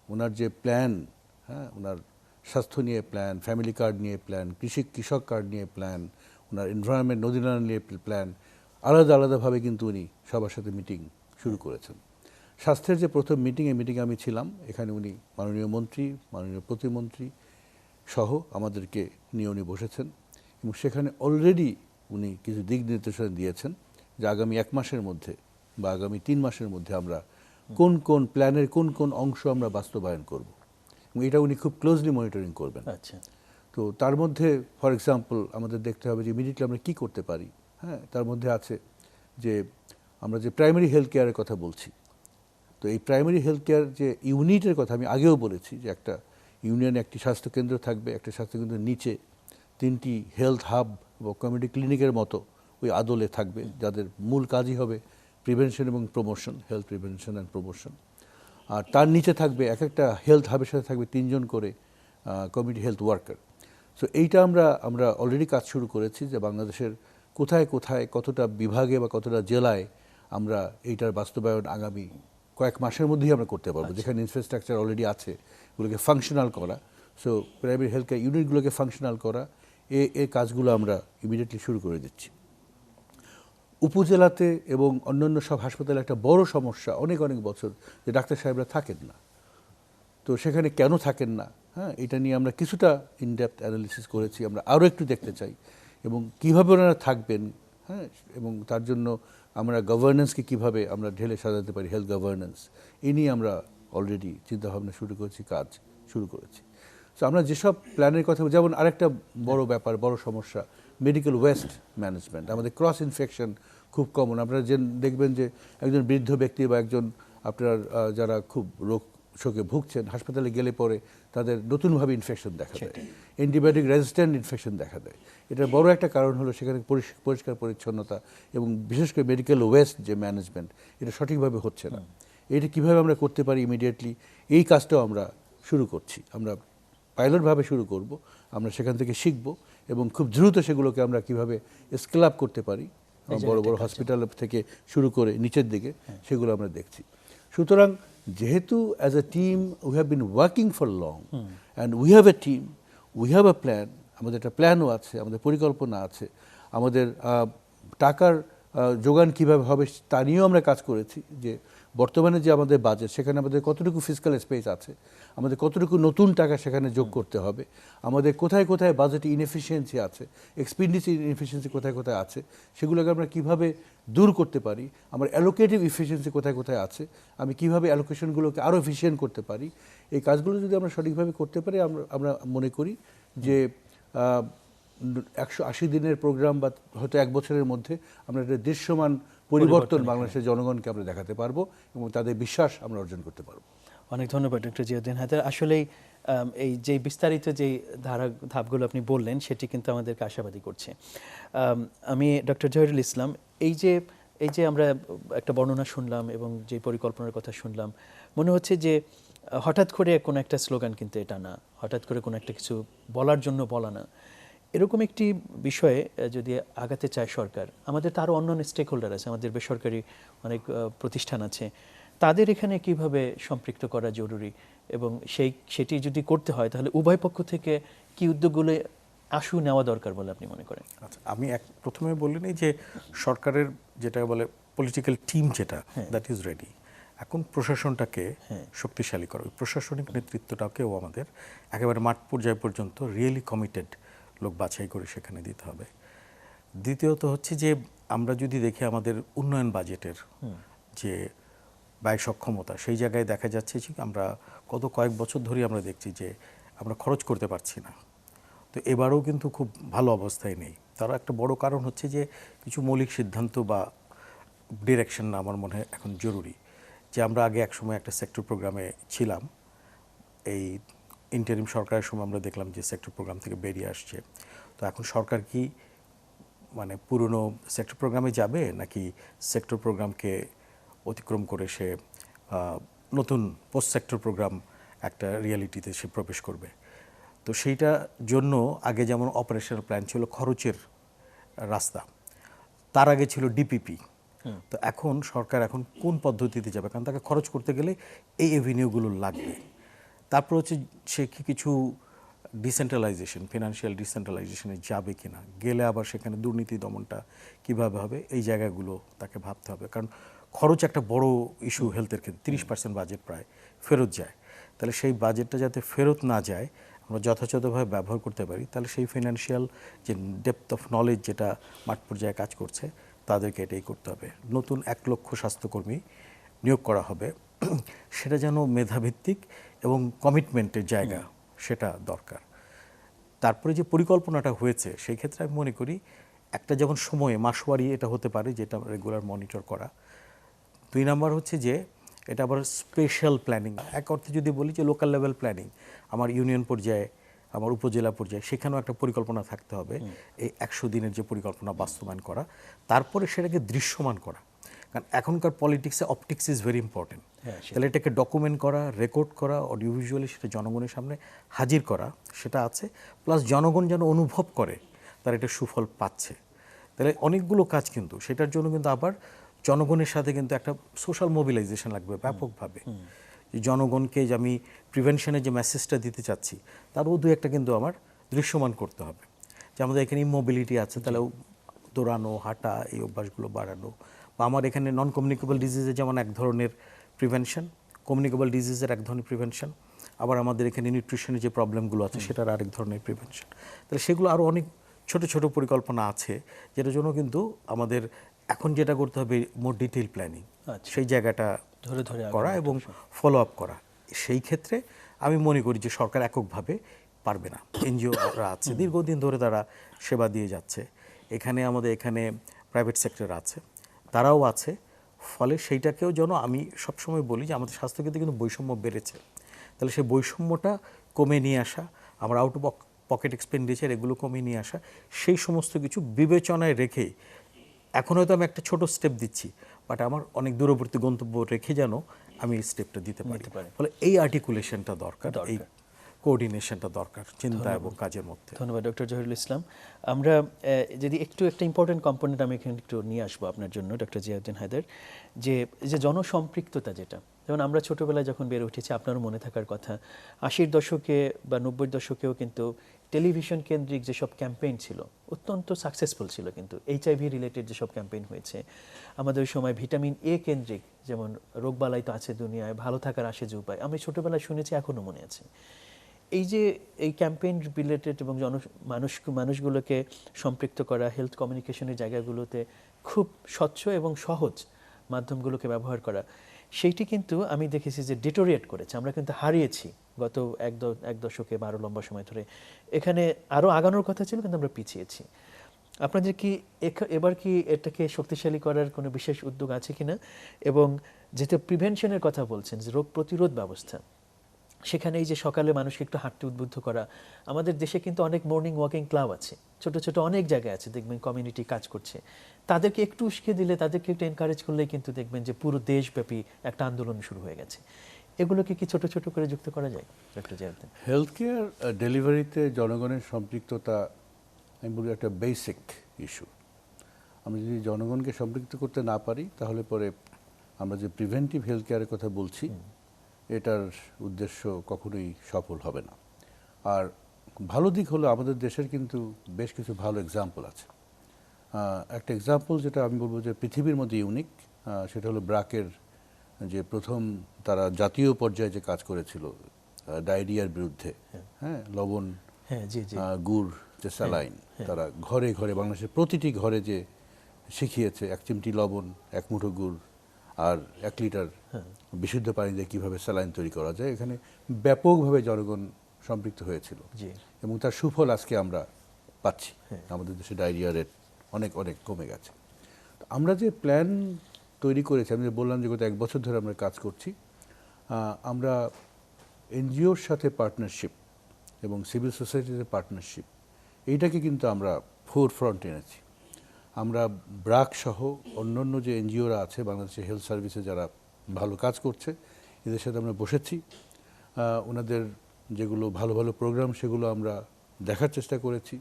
S2: ওনার যে প্ল্যান, হ্যাঁ, ওনার স্বাস্থ্য নিয়ে প্ল্যান, ফ্যামিলি কার্ড নিয়ে প্ল্যান, কৃষক কার্ড নিয়ে প্ল্যান, ওনার এনভায়রনমেন্ট নদী নালা নিয়ে প্ল্যান, আলাদা আলাদাভাবে কিন্তু উনি সবার সাথে মিটিং শুরু করেছেন। স্বাস্থ্যের যে প্রথম মিটিং, এই মিটিংয়ে আমি ছিলাম। এখানে উনি মাননীয় মন্ত্রী, মাননীয় প্রতিমন্ত্রী সহ আমাদেরকে নিয়ে উনি বসেছেন এবং সেখানে অলরেডি উনি কিছু দিক নির্দেশনা দিয়েছেন যে আগামী 1 মাসের মধ্যে বা আগামী 3 মাসের মধ্যে আমরা কোন কোন প্ল্যানের কোন কোন অংশ আমরা বাস্তবায়ন করব এবং এটা উনি খুব ক্লোজলি মনিটরিং করবেন।
S1: আচ্ছা,
S2: তো তার মধ্যে ফর এক্সাম্পল আমাদের দেখতে হবে যে ইমিডিয়েটলি আমরা কী করতে পারি। হ্যাঁ, তার মধ্যে আছে যে আমরা যে প্রাইমারি হেলথ কেয়ারের কথা বলছি, তো এই প্রাইমারি হেলথ কেয়ার যে ইউনিটের কথা আমি আগেও বলেছি যে একটা ইউনিয়নে একটি স্বাস্থ্যকেন্দ্র থাকবে, একটা স্বাস্থ্যকেন্দ্রের নিচে 3টি হেলথ হাব বা কমিউনিটি ক্লিনিকের মতো ওই আদলে থাকবে, যাদের মূল কাজই হবে প্রিভেনশন এবং promotion, health prevention and promotion. আর তার নিচে থাকবে এক একটা হেলথ হাবের সাথে থাকবে 3 জন করে কমিউনিটি হেলথ ওয়ার্কার। সো এইটা আমরা অলরেডি কাজ শুরু করেছি যে বাংলাদেশের কোথায় কোথায় কতটা বিভাগে বা কতটা জেলায় আমরা এইটার বাস্তবায়ন আগামী কয়েক মাসের মধ্যেই আমরা করতে পারবো। যেখানে ইনফ্রাস্ট্রাকচার অলরেডি আছে ওগুলোকে ফাংশনাল করা, সো প্রাইমারি হেলথ কেয়ার ইউনিটগুলোকে ফাংশনাল করা, এই কাজগুলো আমরা ইমিডিয়েটলি শুরু করে দিচ্ছি। উপজেলাতে এবং অন্যান্য সব হাসপাতালে একটা বড় সমস্যা অনেক অনেক বছর যে ডাক্তার সাহেবরা থাকেন না। তো সেখানে কেন থাকেন না, হ্যাঁ, এটা নিয়ে আমরা কিছুটা ইনডেপথ অ্যানালিসিস করেছি। আমরা আরও একটু দেখতে চাই এবং কীভাবে ওনারা থাকবেন, হ্যাঁ, এবং তার জন্য আমরা গভর্নেন্সকে কীভাবে আমরা ঢেলে সাজাতে পারি, হেলথ গভর্নেন্স, এই নিয়ে আমরা অলরেডি চিন্তাভাবনা শুরু করেছি, কাজ শুরু করেছি। সো আমরা যেসব প্ল্যানের কথা, যেমন আরেকটা বড় ব্যাপার, বড় সমস্যা মেডিকেল ওয়েস্ট ম্যানেজমেন্ট। আমাদের ক্রস ইনফেকশন খুব কমন। আপনারা দেখবেন যে একজন বৃদ্ধ ব্যক্তি বা একজন আপনার যারা খুব রোগ শোকে ভুগছেন, হাসপাতালে গেলে পরে তাদের নতুনভাবে ইনফেকশন দেখা দেয়, অ্যান্টিবায়োটিক রেজিস্ট্যান্ট ইনফেকশন দেখা দেয়। এটার বড় একটা কারণ হলো সেখানে পরিষ্কার পরিচ্ছন্নতা এবং বিশেষ করে মেডিকেল ওয়েস্ট যে ম্যানেজমেন্ট, এটা সঠিকভাবে হচ্ছে না। এটা কীভাবে আমরা করতে পারি ইমিডিয়েটলি, এই কাজটাও আমরা শুরু করছি। আমরা পাইলটভাবে শুরু করব, আমরা সেখান থেকে শিখব এবং খুব দ্রুত সেগুলোকে আমরা কীভাবে স্কেল আপ করতে পারি, বড় বড় হসপিটাল থেকে শুরু করে নিচের দিকে, সেগুলো আমরা দেখছি। সুতরাং যেহেতু as a team we have been working for long and we have a team, we have a plan, আমাদের একটা প্ল্যানও আছে, আমাদের পরিকল্পনা আছে, আমাদের টাকার যোগান কীভাবে হবে তা নিয়েও আমরা কাজ করেছি। যে বর্তমানে যে আমাদের বাজেট, সেখানে আমাদের কতটুকু ফিসক্যাল স্পেস আছে, আমাদের কতটুকু নতুন টাকা সেখানে যোগ করতে হবে, আমাদের কোথায় কোথায় বাজেটে ইনএফিসিয়েন্সি আছে, এক্সপেন্ডিচার ইনএফিসিয়েন্সি কোথায় কোথায় আছে, সেগুলোকে আমরা কিভাবে দূর করতে পারি, আমার অ্যালোকেটিভ ইফিসিয়েন্সি কোথায় কোথায় আছে, আমি কিভাবে অ্যালোকেশনগুলোকে আরও এফিসিয়েন্ট করতে পারি, এই কাজগুলো যদি আমরা সঠিকভাবে করতে পারি, আমরা মনে করি যে 180 দিনের প্রোগ্রাম বা হয়তো 1 বছরের মধ্যে আমরা একটা দৃশ্যমান পরিবর্তন বাংলাদেশের জনগণকে আমরা দেখাতে পারবো এবং তাদের বিশ্বাস আমরা অর্জন করতে পারবো।
S1: অনেক ধন্যবাদ ডক্টর জিয়াউদ্দিন হায়দার। আসলেই এই যে বিস্তারিত যে ধাপগুলো আপনি বললেন, সেটি কিন্তু আমাদেরকে আশাবাদী করছে। আমি ডক্টর জহিরুল ইসলাম, এই যে আমরা একটা বর্ণনা শুনলাম এবং যে পরিকল্পনার কথা শুনলাম, মনে হচ্ছে যে হঠাৎ করে কোনো একটা স্লোগান কিন্তু এটা না, হঠাৎ করে কোনো একটা কিছু বলার জন্য বলা না। এরকম একটি বিষয়ে যদি আগাতে চায় সরকার, আমাদের তো আরও অন্যান্য স্টেক হোল্ডার আছে, আমাদের বেসরকারি অনেক প্রতিষ্ঠান আছে, তাদের এখানে কিভাবে সম্পৃক্ত করা জরুরি এবং সেটি যদি করতে হয় তাহলে উভয় পক্ষ থেকে কি উদ্যোগগুলো নেওয়া দরকার বলে আপনি মনে করেন?
S3: আচ্ছা, আমি প্রথমে বলিনি যে সরকারের যেটা বলে পলিটিক্যাল টিম, যেটা দ্যাট ইজ রেডি। এখন প্রশাসনটাকে শক্তিশালী করা, প্রশাসনিক নেতৃত্বটাকেও আমাদের একেবারে মাঠ পর্যায় পর্যন্ত রিয়েলি কমিটেড লোক বাছাই করে সেখানে দিতে হবে। দ্বিতীয়ত হচ্ছে যে আমরা যদি দেখি আমাদের উন্নয়ন বাজেটের যে ব্যয় সক্ষমতা, সেই জায়গায় দেখা যাচ্ছে যে আমরা কয়েক বছর ধরেই আমরা দেখছি যে আমরা খরচ করতে পারছি না। তো এবারও কিন্তু খুব ভালো অবস্থায় নেই। তার একটা বড় কারণ হচ্ছে যে কিছু মৌলিক সিদ্ধান্ত বা ডিরেকশন না, আমার মনে হয় এখন জরুরি। যে আমরা আগে একসময় একটা সেক্টর প্রোগ্রামে ছিলাম, এই ইন্টারিম সরকারের সময় আমরা দেখলাম যে সেক্টর প্রোগ্রাম থেকে বেরিয়ে আসছে। তো এখন সরকার কি মানে পুরনো সেক্টর প্রোগ্রামে যাবে, নাকি সেক্টর প্রোগ্রামকে অতিক্রম করে সে নতুন পোস্ট সেক্টর প্রোগ্রাম একটা রিয়ালিটিতে সে প্রবেশ করবে? তো সেইটা জন্য আগে যেমন অপারেশনাল প্ল্যান ছিল খরচের রাস্তা, তার আগে ছিল ডিপিপি। তো এখন সরকার কোন পদ্ধতিতে যাবে, কারণ তাকে খরচ করতে গেলে এই এভিনিউগুলো লাগবে। তারপর হচ্ছে সে কি কিছু ডিসেন্ট্রালাইজেশন, ফিনান্সিয়াল ডিসেন্ট্রালাইজেশনে যাবে কিনা, গেলে আবার সেখানে দুর্নীতি দমনটা কিভাবে হবে, এই জায়গাগুলো তাকে ভাবতে হবে। কারণ খরচ একটা বড় ইস্যু হেলথের ক্ষেত্রে 30% বাজেট প্রায় ফেরত যায়। তাহলে সেই বাজেটটা যাতে ফেরত না যায়, আমরা যথাযথভাবে ব্যবহার করতে পারি, তাহলে সেই ফিনান্সিয়াল যে ডেপথ অফ নলেজ যেটা মাঠ পর্যায়ে কাজ করছে তাদেরকে এটাই করতে হবে। নতুন 1 লক্ষ স্বাস্থ্যকর্মী নিয়োগ করা হবে, সেটা যেন মেধাভিত্তিক এবং কমিটমেন্টের জায়গা সেটা দরকার। তারপরে যে পরিকল্পনাটা হয়েছে সেই ক্ষেত্রে আমি মনে করি একটা যেমন সময়ে মাসওয়ারি এটা হতে পারে, যেটা রেগুলার মনিটর করা। 2 নাম্বার হচ্ছে যে এটা আবার স্পেশাল প্ল্যানিং। এক অর্থে যদি বলি যে লোকাল লেভেল প্ল্যানিং, আমার ইউনিয়ন পর্যায়ে, আমার উপজেলা পর্যায়ে, সেখানেও একটা পরিকল্পনা থাকতে হবে এই 100 দিনের যে পরিকল্পনা বাস্তবায়ন করা, তারপরে সেটাকে দৃশ্যমান করা। কারণ এখনকার পলিটিক্সে অপটিক্স ইজ ভেরি ইম্পর্টেন্ট। তাহলে এটাকে ডকুমেন্ট করা, রেকর্ড করা, অডিও ভিজুয়ালি সেটা জনগণের সামনে হাজির করা, সেটা আছে। প্লাস জনগণ যেন অনুভব করে তারা এটা সুফল পাচ্ছে। তাহলে অনেকগুলো কাজ, কিন্তু সেটার জন্য কিন্তু আবার জনগণের সাথে কিন্তু একটা সোশ্যাল মোবিলাইজেশন লাগবে ব্যাপকভাবে। যে জনগণকে যে আমি প্রিভেনশনের যে মেসেজটা দিতে চাচ্ছি তারও দু একটা কিন্তু আমার দৃশ্যমান করতে হবে। যে আমাদের এখানে ইমোবিলিটি আছে, তাহলে দৌড়ানো, হাঁটা, এই অভ্যাসগুলো বাড়ানো। বা আমার এখানে নন কমিউনিকেবল ডিজিজের যেমন এক ধরনের প্রিভেনশন, কমিউনিকেবল ডিজিজের এক ধরনের প্রিভেনশন, আবার আমাদের এখানে নিউট্রিশনের যে প্রবলেমগুলো আছে সেটার আরেক ধরনের প্রিভেনশন। তাহলে সেগুলো আরও অনেক ছোট ছোট পরিকল্পনা আছে, যেটার জন্য কিন্তু আমাদের এখন যেটা করতে হবে মোর ডিটেইল প্ল্যানিং, সেই জায়গাটা
S1: ধরে ধরে
S3: করা এবং ফলো আপ করা। সেই ক্ষেত্রে আমি মনে করি যে সরকার এককভাবে পারবে না। এনজিওরা আছে, দীর্ঘদিন ধরে তারা সেবা দিয়ে যাচ্ছে। আমাদের এখানে প্রাইভেট সেক্টর আছে, তারাও আছে। ফলে সেইটাকেও যেন, আমি সবসময় বলি যে আমাদের স্বাস্থ্যক্ষেত্রে কিন্তু বৈষম্য বেড়েছে, তাহলে সেই বৈষম্যটা কমে নিয়ে আসা, আমরা আউট অফ পকেট এক্সপেন্ডিচার এগুলো কমিয়ে নিয়ে আসা, সেই সমস্ত কিছু বিবেচনায় রেখেই এখন হয়তো আমি একটা ছোট স্টেপ দিচ্ছি, বাট আমার অনেক দূরবর্তী গন্তব্য রেখে যেন আমি এই স্টেপটা দিতে পারি। ফলে এই আর্টিকুলেশনটা দরকার, এই কোঅর্ডিনেশনটা দরকার চিন্তা এবং কাজের মধ্যে।
S1: ধন্যবাদ ডক্টর জহিরুল ইসলাম। আমরা যদি একটা ইম্পর্টেন্ট কম্পোনেন্ট আমি এখানে একটু নিয়ে আসবো আপনার জন্য ডক্টর জিয়াউদ্দিন হায়দার, যে জনসম্পৃক্ততা, যেটা যেমন আমরা ছোটোবেলায় যখন বেড়ে উঠেছি, আপনারও মনে থাকার কথা, 80-র দশকে বা 90-র দশকেও কিন্তু টেলিভিশন কেন্দ্রিক যেসব ক্যাম্পেইন ছিল অত্যন্ত সাকসেসফুল ছিল। কিন্তু HIV রিলেটেড যেসব ক্যাম্পেইন হয়েছে, আমাদের ওই সময় ভিটামিন A কেন্দ্রিক, যেমন রোগবালাই তো আছে দুনিয়ায়, ভালো থাকার আসে যে উপায়, আমি ছোটোবেলায় শুনেছি, এখনও মনে আছে। এই ক্যাম্পেইন রিলেটেড এবং মানুষগুলোকে সম্পৃক্ত করা, হেলথ কমিউনিকেশনের জায়গাগুলোতে খুব স্বচ্ছ এবং সহজ মাধ্যমগুলোকে ব্যবহার করা, সেইটি কিন্তু আমি দেখেছি যে ডিটোরিয়েট করেছে। আমরা কিন্তু হারিয়েছি গত এক দশকে বা আরও লম্বা সময় ধরে। এখানে আরও আগানোর কথা ছিল, কিন্তু আমরা পিছিয়েছি। আপনাদের কি এবার কি এটাকে শক্তিশালী করার কোনো বিশেষ উদ্যোগ আছে কিনা? এবং যেহেতু প্রিভেনশনের কথা বলছেন, যে রোগ প্রতিরোধ ব্যবস্থা, সেখানে এই যে সকালে মানুষকে একটু হাঁটতে উদ্বুদ্ধ করা, আমাদের দেশে কিন্তু অনেক মর্নিং ওয়াকিং ক্লাব আছে, ছোট ছোট অনেক জায়গায় আছে, দেখবেন কমিউনিটি কাজ করছে। তাদেরকে একটু উস্কে দিলে, তাদেরকে একটু এনকারেজ করলেই কিন্তু দেখবেন যে পুরো দেশব্যাপী একটা আন্দোলন শুরু হয়ে গেছে। এগুলোকে কি ছোট ছোট করে যুক্ত করা যায় ডক্টর জিয়াউদ্দিন?
S2: হেলথ কেয়ার ডেলিভারিতে জনগণের সম্পৃক্ততা আমি বলি একটা বেসিক ইস্যু। আমরা যদি জনগণকে সম্পৃক্ত করতে না পারি, তাহলে পরে আমরা যে প্রিভেন্টিভ হেলথ কেয়ারের কথা বলছি, এটার উদ্দেশ্য কখনোই সফল হবে না। আর ভালো দিক হলো আমাদের দেশের কিন্তু বেশ কিছু ভালো এক্সাম্পল আছে। একটা এক্সাম্পল যেটা আমি বলবো যে পৃথিবীর মধ্যে ইউনিক, সেটা হলো ব্রাকের যে প্রথম তারা জাতীয় পর্যায়ে যে কাজ করেছিল ডায়রিয়ার বিরুদ্ধে, লবণ, গুড়, যে স্যালাইন, তারা ঘরে ঘরে, বাংলাদেশের প্রতিটি ঘরে যে শিখিয়েছে 1 চিমটি লবণ, 1 মুঠো গুড় আর 1 লিটার বিশুদ্ধ পানি দিয়ে কীভাবে স্যালাইন তৈরি করা যায়। এখানে ব্যাপকভাবে জনগণ সম্পৃক্ত হয়েছিল এবং তার সুফল আজকে আমরা পাচ্ছি। আমাদের দেশে ডায়রিয়া রেট অনেক অনেক কমে গেছে। আমরা যে প্ল্যান তৈরি করেছি, আমি বললাম যে গত 1 বছর ধরে আমরা কাজ করছি, আমরা এনজিওর সাথে পার্টনারশিপ এবং সিভিল সোসাইটির পার্টনারশিপ, এইটাকে কিন্তু আমরা ফোরফ্রন্ট এনেছি। আমরা ব্রাক সহ অন্যান্য যে এনজিওরা আছে বাংলাদেশের হেলথ সার্ভিসে যারা ভালো কাজ করছে, এদের সাথে আমরা বসেছি। ওনাদের যেগুলো ভালো ভালো প্রোগ্রাম, সেগুলো আমরা দেখার চেষ্টা করেছি।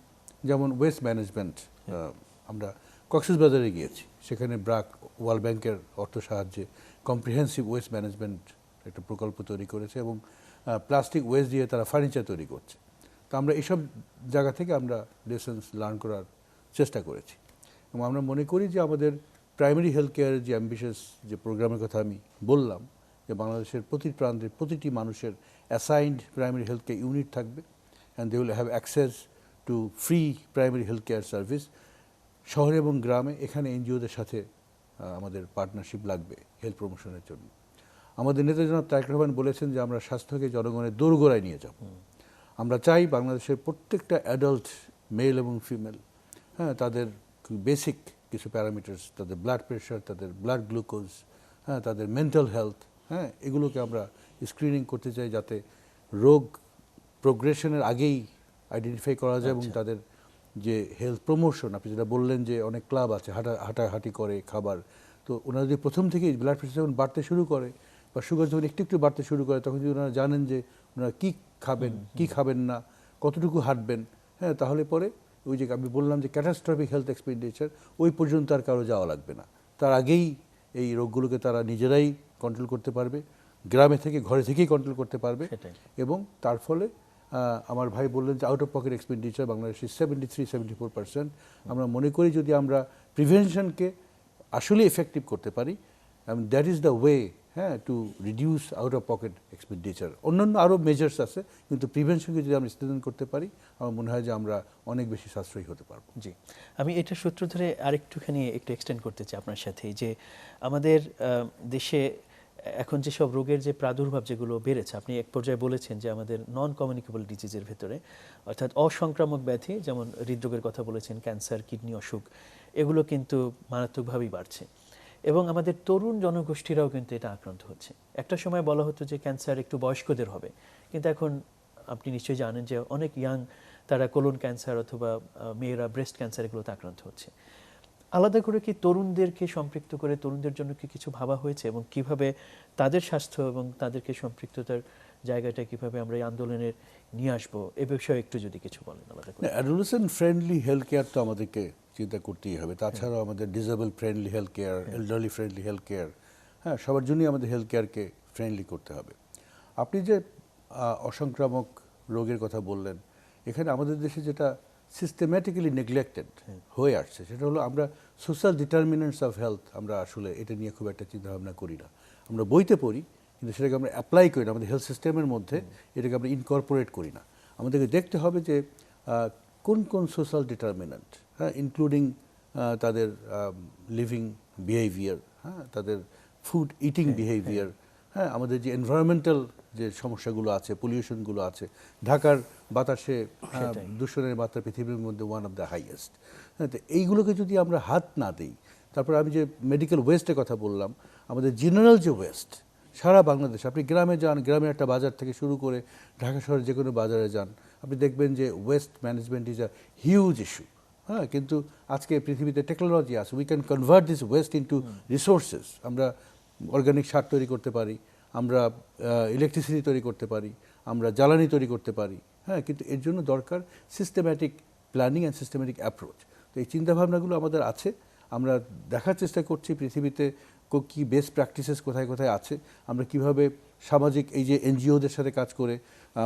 S2: যেমন ওয়েস্ট ম্যানেজমেন্ট, আমরা কক্সবাজারে গিয়েছি, সেখানে ব্রাক ওয়ার্ল্ড ব্যাংকের অর্থ সাহায্যে কম্প্রিহেন্সিভ ওয়েস্ট ম্যানেজমেন্ট একটা প্রকল্প তৈরি করেছে এবং প্লাস্টিক ওয়েস্ট দিয়ে তারা ফার্নিচার তৈরি করছে। তো আমরা এইসব জায়গা থেকে আমরা লেসন্স লার্ন করার চেষ্টা করেছি এবং আমরা মনে করি যে আমাদের প্রাইমারি হেলথ কেয়ারের যে অ্যাম্বিশাস যে প্রোগ্রামের কথা আমি বললাম, যে বাংলাদেশের প্রতি প্রান্তে প্রতিটি মানুষের assigned primary health care unit থাকবে, and they will have access to free primary health care service. শহরে এবং গ্রামে এখানে এনজিওদের সাথে আমাদের পার্টনারশিপ লাগবে হেলথ প্রমোশনের জন্য। আমাদের নেতা জনাব তারেক রহমান বলেছেন যে আমরা স্বাস্থ্যকে জনগণের দোরগোড়ায় নিয়ে যাব। আমরা চাই বাংলাদেশের প্রত্যেকটা অ্যাডাল্ট মেল এবং ফিমেল, হ্যাঁ, তাদের বেসিক কিছু প্যারামিটার্স, তাদের ব্লাড প্রেশার, তাদের ব্লাড গ্লুকোজ, হ্যাঁ, তাদের মেন্টাল হেলথ, হ্যাঁ, এগুলোকে আমরা স্ক্রিনিং করতে চাই যাতে রোগ প্রোগ্রেশনের আগেই আইডেন্টিফাই করা যায় এবং তাদের যে হেলথ প্রমোশন, আপনি যেটা বললেন যে অনেক ক্লাব আছে হাঁটাহাঁটি করে খাবার, তো ওনারা যদি প্রথম থেকেই ব্লাড প্রেশার যখন বাড়তে শুরু করে বা সুগার যখন একটু একটু বাড়তে শুরু করে, তখন যদি ওনারা জানেন যে ওনারা কী খাবেন কী খাবেন না, কতটুকু হাঁটবেন, হ্যাঁ, তাহলে পরে ওই যে আমি বললাম যে ক্যাটাস্ট্রফিক হেলথ এক্সপেন্ডিচার ওই পর্যন্ত আর কারো যাওয়া লাগবে না। তার আগেই এই রোগগুলোকে তারা নিজেরাই কন্ট্রোল করতে পারবে, গ্রামে থেকে ঘরে থেকেই কন্ট্রোল করতে পারবে। এবং তার ফলে আমার ভাই বললেন যে আউট অফ পকেট এক্সপেন্ডিচার বাংলাদেশে 73-74%। আমরা মনে করি যদি আমরা প্রিভেনশনকে আসলে এফেক্টিভ করতে পারি, দ্যাট ইজ দ্য ওয়ে, হ্যাঁ, to reduce out of pocket expenditure. অন্যান্য আরও মেজার্স আছে, কিন্তু প্রিভেনশনকে যদি আমরা স্ট্রেনথেন করতে পারি, আমার মনে হয় যে আমরা অনেক বেশি সাশ্রয়ী হতে পারবো।
S1: জি, আমি এটা সূত্র ধরে আরেকটুখানি একটু এক্সটেন্ড করতে চাই আপনার সাথে, যে আমাদের দেশে এখন যেসব রোগের যে প্রাদুর্ভাব যেগুলো বেড়েছে, আপনি এক পর্যায়ে বলেছেন যে আমাদের নন কমিউনিকেবল ডিজিজের ভেতরে, অর্থাৎ অসংক্রামক ব্যাধি, যেমন হৃদরোগের কথা বলেছেন, ক্যান্সার, কিডনি অসুখ, এগুলো কিন্তু মারাত্মকভাবেই বাড়ছে এবং আমাদের তরুণ জনগোষ্ঠীরাও কিন্তু এটা আক্রান্ত হচ্ছে। একটা সময় বলা হতো যে ক্যান্সার একটু বয়স্কদের হবে, কিন্তু এখন আপনি নিশ্চয়ই জানেন যে অনেক ইয়াং তারা কোলন ক্যান্সার অথবা মেয়েরা ব্রেস্ট ক্যান্সার এগুলোতে আক্রান্ত হচ্ছে। আলাদা করে কি তরুণদেরকে সম্পৃক্ত করে তরুণদের জন্য কি কিছু ভাবা হয়েছে, এবং কিভাবে তাদের স্বাস্থ্য এবং তাদেরকে সম্পৃক্ততার জায়গাটা কিভাবে আমরা এই আন্দোলনের নিয়ে আসবো, এ বিষয়ে একটু যদি কিছু বলেন আলাদা করে।
S2: অ্যাডোলেসেন্ট ফ্রেন্ডলি হেলথ কেয়ার তো আমাদেরকে চিন্তা করতেই হবে, তাছাড়াও আমাদের disable friendly health care, elderly friendly health care, হ্যাঁ, সবার জন্যই আমাদের হেলথ কেয়ারকে ফ্রেন্ডলি করতে হবে। আপনি যে অসংক্রামক রোগের কথা বললেন, এখানে আমাদের দেশে যেটা সিস্টেম্যাটিক্যালি নেগলেক্টেড হয়ে আসছে সেটা হলো আমরা সোশ্যাল ডিটারমিনেন্টস অফ হেলথ, আমরা আসলে এটা নিয়ে খুব একটা চিন্তাভাবনা করি না। আমরা বইতে পড়ি, কিন্তু সেটাকে আমরা অ্যাপ্লাই করি না, আমাদের হেলথ সিস্টেমের মধ্যে এটাকে আমরা ইনকর্পোরেট করি না। আমাদেরকে দেখতে হবে যে কোন কোন সোশ্যাল ডিটারমিনেন্ট, হ্যাঁ, ইনক্লুডিং তাদের লিভিং বিহেভিয়ার, হ্যাঁ, তাদের ফুড ইটিং বিহেভিয়ার, হ্যাঁ, আমাদের যে এনভায়রনমেন্টাল যে সমস্যাগুলো আছে, পলিউশনগুলো আছে, ঢাকার বাতাসে দূষণের মাত্রা পৃথিবীর মধ্যে ওয়ান অফ দ্য হাইয়েস্ট। হ্যাঁ, তো এইগুলোকে যদি আমরা হাত না দিই, তারপর আমি যে মেডিকেল ওয়েস্টের কথা বললাম, আমাদের জেনারেল যে ওয়েস্ট সারা বাংলাদেশ, আপনি গ্রামে যান, গ্রামের একটা বাজার থেকে শুরু করে ঢাকা শহরের যে কোনো বাজারে যান, আপনি দেখবেন যে waste management is a huge issue. হ্যাঁ, কিন্তু আজকে পৃথিবীতে টেকনোলজি আছে, we can convert this West into resources. আমরা অর্গানিক সার তৈরি করতে পারি, আমরা ইলেকট্রিসিটি তৈরি করতে পারি, আমরা জ্বালানি তৈরি করতে পারি, হ্যাঁ, কিন্তু এর জন্য দরকার systematic planning and systematic approach. তো এই চিন্তাভাবনাগুলো আমাদের আছে, আমরা দেখার চেষ্টা করছি পৃথিবীতে কী বেস্ট প্র্যাকটিসেস কোথায় কোথায় আছে, আমরা কিভাবে সামাজিক এই যে এনজিওদের সাথে কাজ করে,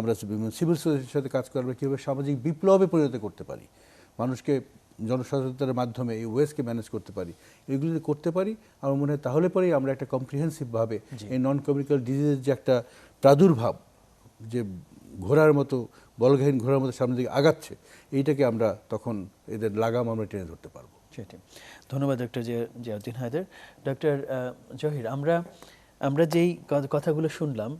S2: আমরা সিভিল সোসাইটির সাথে কাজ করে আমরা কীভাবে সামাজিক বিপ্লবে পরিণত করতে পারি, মানুষকে জনসচেতনতার মাধ্যমে এই ওয়েস্টকে ম্যানেজ করতে পারি, এগুলো যদি করতে পারি আমার মনে হয় তাহলে পরেই আমরা একটা কম্প্রিহেন্সিভভাবে এই নন কমিউনিকেবল ডিজিজের যে একটা প্রাদুর্ভাব, যে ঘোড়ার মতো বলগাহীন ঘোড়ার মতো সামনের দিকে আগাচ্ছে, এইটাকে আমরা তখন এদের লাগাম আমরা টেনে ধরতে পারবো।
S1: সেটি, ধন্যবাদ ডক্টর জিয়াউদ্দিন হায়দার। ডক্টর জহির, আমরা যেই কথাগুলো শুনলাম,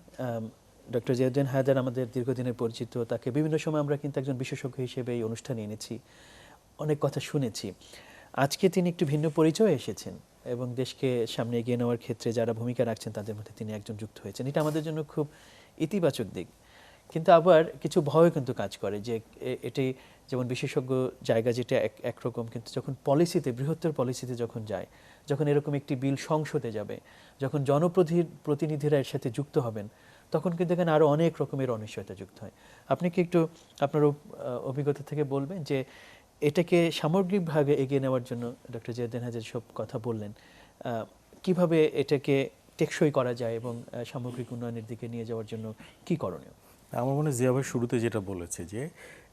S1: ডক্টর জিয়াউদ্দিন হায়দার আমাদের দীর্ঘদিনের পরিচিত, তাকে বিভিন্ন সময় আমরা কিন্তু একজন বিশেষজ্ঞ হিসেবে এই অনুষ্ঠানে এনেছি, অনেক কথা শুনেছি। আজকে তিনি একটু ভিন্ন পরিচয়ে এসেছেন এবং দেশকে সামনে এগিয়ে নেওয়ার ক্ষেত্রে যারা ভূমিকা রাখছেন তাদের মধ্যে তিনি একজন যুক্ত হয়েছেন। এটা আমাদের জন্য খুব ইতিবাচক দিক, কিন্তু আবার কিছু ভয় কিন্তু কাজ করে যে এটি যেমন বিশেষজ্ঞ জায়গা যেটা একরকম, কিন্তু যখন পলিসিতে, বৃহত্তর পলিসিতে যখন যায়, যখন এরকম একটি বিল সংসদে যাবে, যখন জনপ্রতিনিধিরা এর সাথে যুক্ত হবেন, তখন কিন্তু এখানে আরও অনেক রকমের অনিশ্চয়তা যুক্ত হয়। আপনি কি একটু আপনার অভিজ্ঞতা থেকে বলবেন যে এটাকে সামগ্রিকভাবে এগিয়ে নেওয়ার জন্য ডক্টর জিয়াউদ্দিন হায়দার সব কথা বললেন, কিভাবে এটাকে টেকসই করা যায় এবং সামগ্রিক উন্নয়নের দিকে নিয়ে যাওয়ার জন্য কি করণীয়?
S3: আমার মনে হয় জিয়া ভাই শুরুতে যেটা বলেছে যে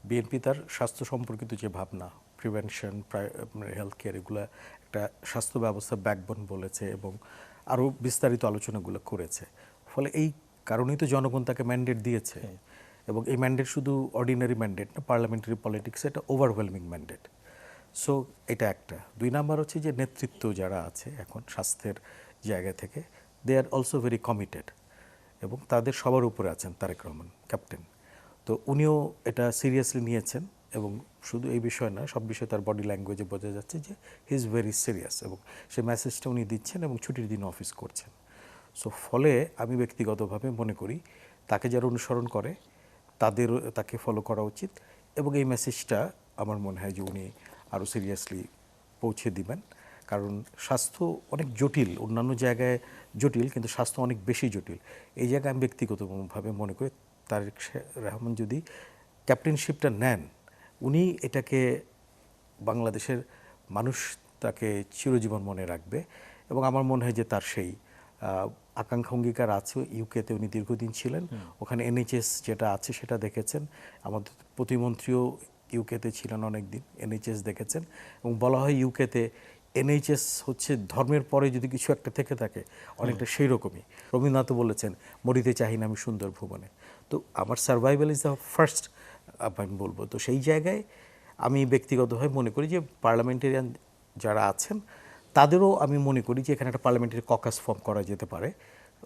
S3: বিএনপি তার স্বাস্থ্য সম্পর্কিত যে ভাবনা, প্রিভেনশন, হেলথ কেয়ার, এগুলো একটা একটা স্বাস্থ্য ব্যবস্থা ব্যাকবোন বলেছে এবং আরও বিস্তারিত আলোচনাগুলো করেছে। ফলে এই কারণেই তো জনগণ তাকে ম্যান্ডেট দিয়েছে এবং এই ম্যান্ডেট শুধু অর্ডিনারি ম্যান্ডেট না, পার্লামেন্টারি পলিটিক্স এটা ওভারওয়েলমিং ম্যান্ডেট। সো এটা একটা। 2 নাম্বার হচ্ছে যে নেতৃত্ব যারা আছে এখন স্বাস্থ্যের জায়গা থেকে, দে আর অলসো ভেরি কমিটেড এবং তাদের সবার উপরে আছেন তারেক রহমান ক্যাপ্টেন। তো উনিও এটা সিরিয়াসলি নিয়েছেন এবং শুধু এই বিষয় নয়, সব বিষয়ে তার বডি ল্যাঙ্গুয়েজে বোঝা যাচ্ছে যে হি ইজ ভেরি সিরিয়াস এবং সেই মেসেজটা উনি দিচ্ছেন এবং ছুটির দিন অফিস করছেন। সো ফলে আমি ব্যক্তিগতভাবে মনে করি তাকে যারা অনুসরণ করে তাকে ফলো করা উচিত এবং এই মেসেজটা আমার মনে হয় যে উনি আরও সিরিয়াসলি পৌঁছে দিবেন। কারণ স্বাস্থ্য অনেক জটিল, অন্যান্য জায়গায় জটিল কিন্তু স্বাস্থ্য অনেক বেশি জটিল। এই জায়গায় আমি ব্যক্তিগতভাবে মনে করি তারেক রহমান যদি ক্যাপ্টেনশিপটা নেন, উনি এটাকে বাংলাদেশের মানুষ তাকে চিরজীবন মনে রাখবে এবং আমার মনে হয় যে তার সেই আকাঙ্ক্ষা অঙ্গীকার আছে। ইউকেতে উনি দীর্ঘদিন ছিলেন, ওখানে এনএইচএস যেটা আছে সেটা দেখেছেন। আমাদের প্রতিমন্ত্রীও ইউকেতে ছিলেন অনেক দিন, এনএইচএস দেখেছেন এবং বলা হয় ইউকেতে এনএইচএস হচ্ছে ধর্মের পরে যদি কিছু একটা থেকে থাকে অনেকটা সেই রকমই। রবীন্দ্রনাথ বলেছেন মরিতে চাহি না আমি সুন্দর ভুবনে। তো আমার সার্ভাইভাল ইজ দ্য ফার্স্ট, আমি বলবো। তো সেই জায়গায় আমি ব্যক্তিগতভাবে মনে করি যে পার্লামেন্টেরিয়ান যারা আছেন তাদেরও আমি মনে করি যে এখানে একটা পার্লামেন্টারি ককাস ফর্ম করা যেতে পারে,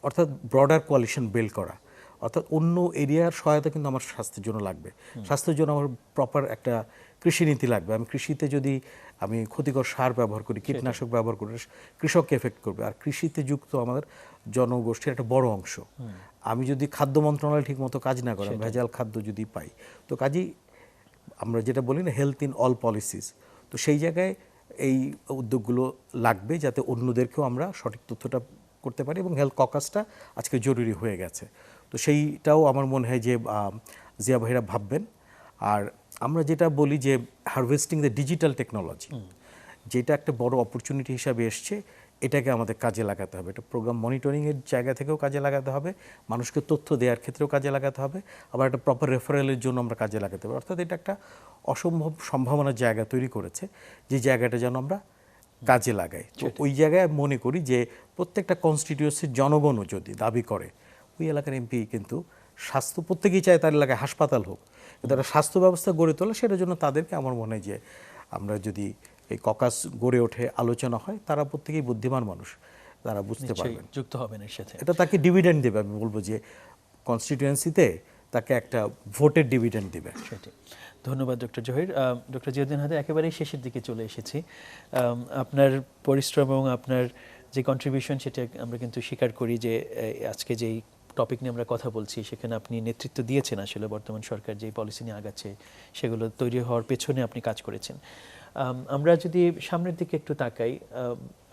S3: অর্থাৎ ব্রডার কোয়ালিশন বিল্ড করা। অর্থাৎ অন্য এরিয়ার সহায়তা কিন্তু আমার স্বাস্থ্যের জন্য লাগবে, স্বাস্থ্যের জন্য আমার প্রপার একটা কৃষিনীতি লাগবে। আমি কৃষিতে যদি আমি ক্ষতিকর সার ব্যবহার করি, কীটনাশক ব্যবহার করি, কৃষককে এফেক্ট করবে। আর কৃষিতে যুক্ত আমাদের জনগোষ্ঠীর একটা বড় অংশ। আমি যদি খাদ্য মন্ত্রণালয় ঠিক মতো কাজ না করে, ভেজাল খাদ্য যদি পাই, তো কাজেই আমরা যেটা বলি না হেলথ ইন অল পলিসিস, তো সেই জায়গায় এই উদ্যোগগুলো লাগবে যাতে অন্যদেরকেও আমরা সঠিক তথ্যটা করতে পারি এবং হেলথ ককাসটা আজকে জরুরি হয়ে গেছে। তো সেইটাও আমার মনে হয় যে জিয়া ভাইরা ভাববেন। আর আমরা যেটা বলি যে হারভেস্টিং দ্য ডিজিটাল টেকনোলজি, যেটা একটা বড় অপরচুনিটি হিসাবে এসছে, এটাকে আমাদের কাজে লাগাতে হবে। এটা প্রোগ্রাম মনিটরিংয়ের জায়গা থেকেও কাজে লাগাতে হবে, মানুষকে তথ্য দেওয়ার ক্ষেত্রেও কাজে লাগাতে হবে, আবার একটা প্রপার রেফারেলের জন্য আমরা কাজে লাগাতে হবে। অর্থাৎ এটা একটা অসম্ভব সম্ভাবনার জায়গা তৈরি করেছে, যে জায়গাটা যেন আমরা কাজে লাগাই। তো ওই জায়গায় মনে করি যে প্রত্যেকটা কনস্টিটিউয়েন্সির জনগণও যদি দাবি করে, ওই এলাকার এমপি কিন্তু স্বাস্থ্য, প্রত্যেকেই চায় তার এলাকায় হাসপাতাল হোক, কিন্তু একটা স্বাস্থ্য ব্যবস্থা গড়ে তোলা, সেটার জন্য তাদেরকে আমার মনে হয় যে আমরা যদি এই ককাস গড়ে ওঠে, আলোচনা হয়, তারা প্রত্যেকেই বুদ্ধিমান মানুষ, তারা বুঝতে পারবেন,
S1: যুক্ত হবেন এর সাথে।
S3: এটা তাকে ডিভিডেন্ড দেবে। আমি বলবো যে কনস্টিটিউয়েন্সিতে তাকে একটা ভোটের ডিভিডেন্ড দেবে।
S1: সেটি। ধন্যবাদ ডক্টর জহির। ডক্টর জিয়াউদ্দিন হায়দার, একেবারেই শেষের দিকে চলে এসেছি। আপনার পরিশ্রম এবং আপনার যে কন্ট্রিবিউশন, সেটা আমরা কিন্তু স্বীকার করি যে আজকে যেই টপিক নিয়ে আমরা কথা বলছি, সেখানে আপনি নেতৃত্ব দিয়েছেন। আসলে বর্তমান সরকার যেই পলিসি নিয়ে আগাচ্ছে, সেগুলো তৈরি হওয়ার পেছনে আপনি কাজ করেছেন। আমরা যদি সামনের দিকে একটু তাকাই,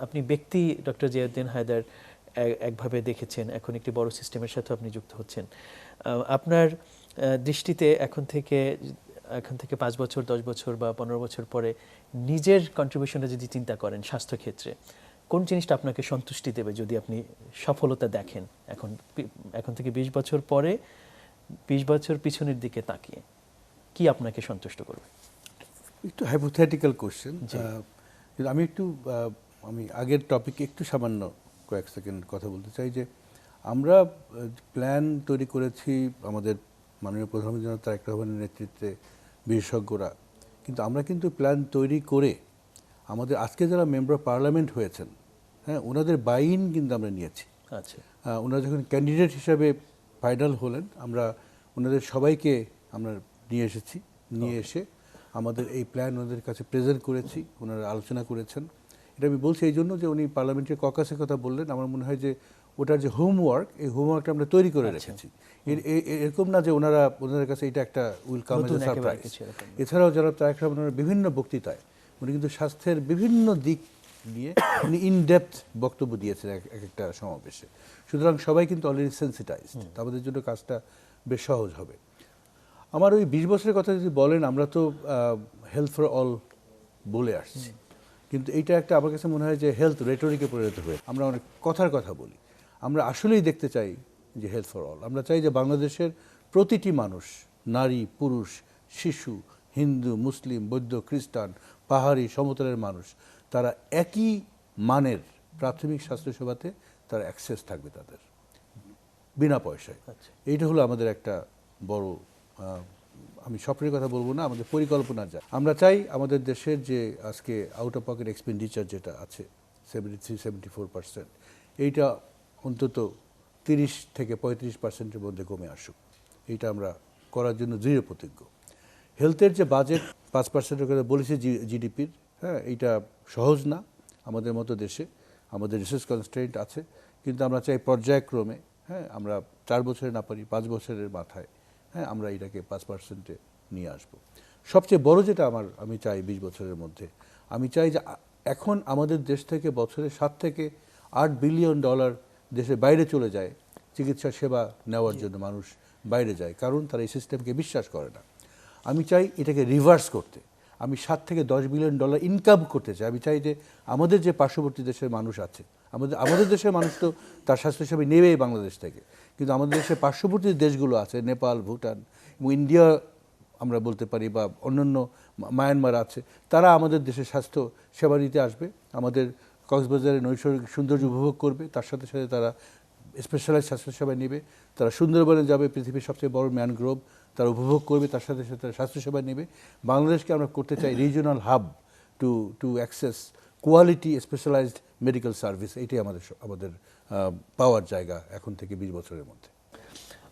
S1: আপনি ব্যক্তি ডক্টর জিয়াউদ্দিন হায়দার একভাবে দেখেছেন, এখন একটি বড় সিস্টেমের সাথে আপনি যুক্ত হচ্ছেন। আপনার দৃষ্টিতে এখন থেকে 5 বছর, 10 বছর বা 15 বছর পরে নিজের কন্ট্রিবিউশনটা যদি চিন্তা করেন স্বাস্থ্যক্ষেত্রে, কোন জিনিসটা আপনাকে সন্তুষ্টি দেবে যদি আপনি সফলতা দেখেন এখন থেকে 20 বছর পরে, 20 বছর পিছনের দিকে তাকিয়ে কি আপনাকে সন্তুষ্ট করবে?
S2: একটু হাইপোথেটিক্যাল কোশ্চেন, কিন্তু আমি আগের টপিকে একটু সামান্য কয়েক সেকেন্ড কথা বলতে চাই। যে আমরা প্ল্যান তৈরি করেছি আমাদের মাননীয় প্রধানমন্ত্রী জনাব তারেক রহমানের নেতৃত্বে, বিশেষজ্ঞরা, কিন্তু আমরা কিন্তু প্ল্যান তৈরি করে আমাদের আজকে যারা মেম্বার অফ পার্লামেন্ট হয়েছেন, হ্যাঁ, ওনাদের বাইন কিন্তু আমরা নিয়েছি।
S1: আচ্ছা,
S2: ওনারা যখন ক্যান্ডিডেট হিসাবে ফাইনাল হলেন, আমরা ওনাদের সবাইকে আমরা নিয়ে এসে আমাদের এই প্ল্যান ওনাদের কাছে প্রেজেন্ট করেছি, ওনারা আলোচনা করেছেন। এটা আমি বলছি এই জন্য যে উনি পার্লামেন্টের ককাসের কথা বললেন, আমার মনে হয় যে ওটার যে হোমওয়ার্ক, এই হোমওয়ার্কটা আমরা তৈরি করে রেখেছি। এরকম না যে ওনাদের কাছে এটা একটা will come as a surprise. এছাড়াও যারা তারেক রহমানের বিভিন্ন বক্তৃতায় উনি কিন্তু স্বাস্থ্যের বিভিন্ন দিক নিয়ে উনি ইনডেপথ বক্তব্য দিয়েছেন এক একটা সমাবেশে। সুতরাং সবাই কিন্তু অলরেডি সেন্সিটাইজড, আমাদের জন্য কাজটা বেশ সহজ হবে। আমার ওই 20 বছরের কথা যদি বলেন, আমরা তো হেলথ ফর অল বলে আসছি, কিন্তু এইটা একটা আমার কাছে মনে হয় যে হেলথ রেটরিকে পরিণত হয়ে আমরা অনেক কথার কথা বলি। আমরা আসলেই দেখতে চাই যে হেলথ ফর অল। আমরা চাই যে বাংলাদেশের প্রতিটি মানুষ, নারী, পুরুষ, শিশু, হিন্দু, মুসলিম, বৌদ্ধ, খ্রিস্টান, পাহাড়ি, সমতলের মানুষ, তারা একই মানের প্রাথমিক স্বাস্থ্যসেবাতে তার অ্যাক্সেস থাকবে তাদের বিনা পয়সায়। এইটা হলো আমাদের একটা বড় আমি স্বপ্নের কথা বলবো না, আমাদের পরিকল্পনা যা আমরা চাই আমাদের দেশের যে আজকে আউট অফ পকেট এক্সপেন্ডিচার যেটা আছে 73-74%, এইটা অন্তত 30-35% মধ্যে কমে আসুক। এইটা আমরা করার জন্য দৃঢ় প্রতিজ্ঞ। হেলথের যে বাজেট 5% করে বলেছে জিডিপির, হ্যাঁ, এইটা সহজ না আমাদের মতো দেশে, আমাদের রিসোর্স কনস্ট্রেন্ট আছে, কিন্তু আমরা চাই পর্যায়ক্রমে, হ্যাঁ, আমরা 4 বছরে না পারি 5 বছরের মাথায়, হ্যাঁ, আমরা এটাকে 5%-এ নিয়ে আসব। সবচেয়ে বড় যেটা আমি চাই 20 বছরের মধ্যে, আমি চাই যে এখন আমাদের দেশ থেকে বছরে $7-8 বিলিয়ন দেশের বাইরে চলে যায় চিকিৎসা সেবা নেওয়ার জন্য। মানুষ বাইরে যায় কারণ তারা এই সিস্টেমকে বিশ্বাস করে না। আমি চাই এটাকে রিভার্স করতে। আমি $7-10 বিলিয়ন ইনকাম করতে চাই। আমি চাই যে আমাদের যে পার্শ্ববর্তী দেশের মানুষ আছে, আমাদের দেশের মানুষ তো তার স্বাস্থ্যসেবা নেবেই বাংলাদেশ থেকে, কিন্তু আমাদের দেশের পার্শ্ববর্তী দেশগুলো আছে, নেপাল, ভুটান এবং ইন্ডিয়া আমরা বলতে পারি, বা অন্যান্য মায়ানমার আছে, তারা আমাদের দেশের স্বাস্থ্য সেবা নিতে আসবে, আমাদের কক্সবাজারের নৈসর্গিক সৌন্দর্য উপভোগ করবে, তার সাথে সাথে তারা স্পেশালাইজ স্বাস্থ্যসেবা নেবে, তারা সুন্দরবনে যাবে, পৃথিবীর সবচেয়ে বড় ম্যানগ্রোভ, তারা উপভোগ করবে, তার সাথে সাথে তারা স্বাস্থ্যসেবা নেবে। বাংলাদেশকে আমরা করতে চাই regional hub to access quality specialised medical service. এটাই আমাদের পাওয়ার জায়গা এখন থেকে 20 বছরের মধ্যে।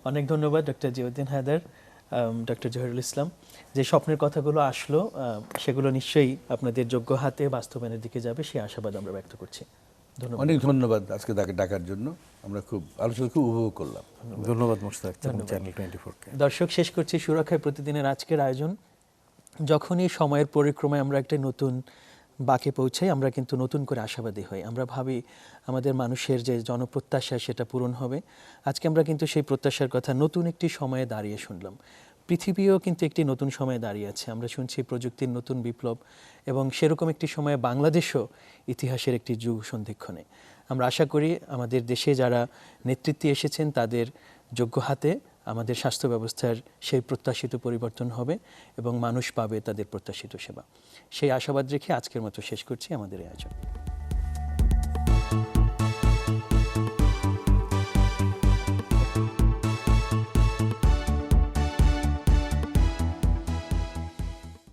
S1: অনেক ধন্যবাদ ডক্টর জিয়াউদ্দিন হায়দার, ডক্টর জহিরুল ইসলাম। যে স্বপ্নের কথাগুলো আসলো সেগুলো নিশ্চয়ই আপনাদের যোগ্য হাতে বাস্তবায়নের দিকে যাবে, সেই আশাবাদ আমরা ব্যক্ত করছি। ধন্যবাদ।
S2: অনেক ধন্যবাদ আজকে ডাকার জন্য, আমরা আলোচনা খুব উপভোগ করলাম।
S3: ধন্যবাদ মোশতাক, চ্যানেল 24-কে।
S1: দর্শক, শেষ করছি সুরক্ষায় প্রতিদিনের আজকের আয়োজন। যখনই সময়ের পরিক্রমায় আমরা একটা নতুন বাঁকে পৌঁছাই, আমরা কিন্তু নতুন করে আশাবাদী হই। আমরা ভাবি আমাদের মানুষের যে জনপ্রত্যাশা সেটা পূরণ হবে। আজকে আমরা কিন্তু সেই প্রত্যাশার কথা নতুন একটি সময়ে দাঁড়িয়ে শুনলাম। পৃথিবীও কিন্তু একটি নতুন সময়ে দাঁড়িয়ে আছে। আমরা শুনছি প্রযুক্তির নতুন বিপ্লব, এবং সেরকম একটি সময়ে বাংলাদেশও ইতিহাসের একটি যুগ সন্ধিক্ষণে। আমরা আশা করি আমাদের দেশে যারা নেতৃত্বে এসেছেন তাদের যোগ্য হাতে আমাদের স্বাস্থ্য ব্যবস্থার সেই প্রত্যাশিত পরিবর্তন হবে এবং মানুষ পাবে তাদের প্রত্যাশিত সেবা। সেই আশাবাদ রেখে আজকের মতো শেষ করছি আমাদের এই আয়োজন।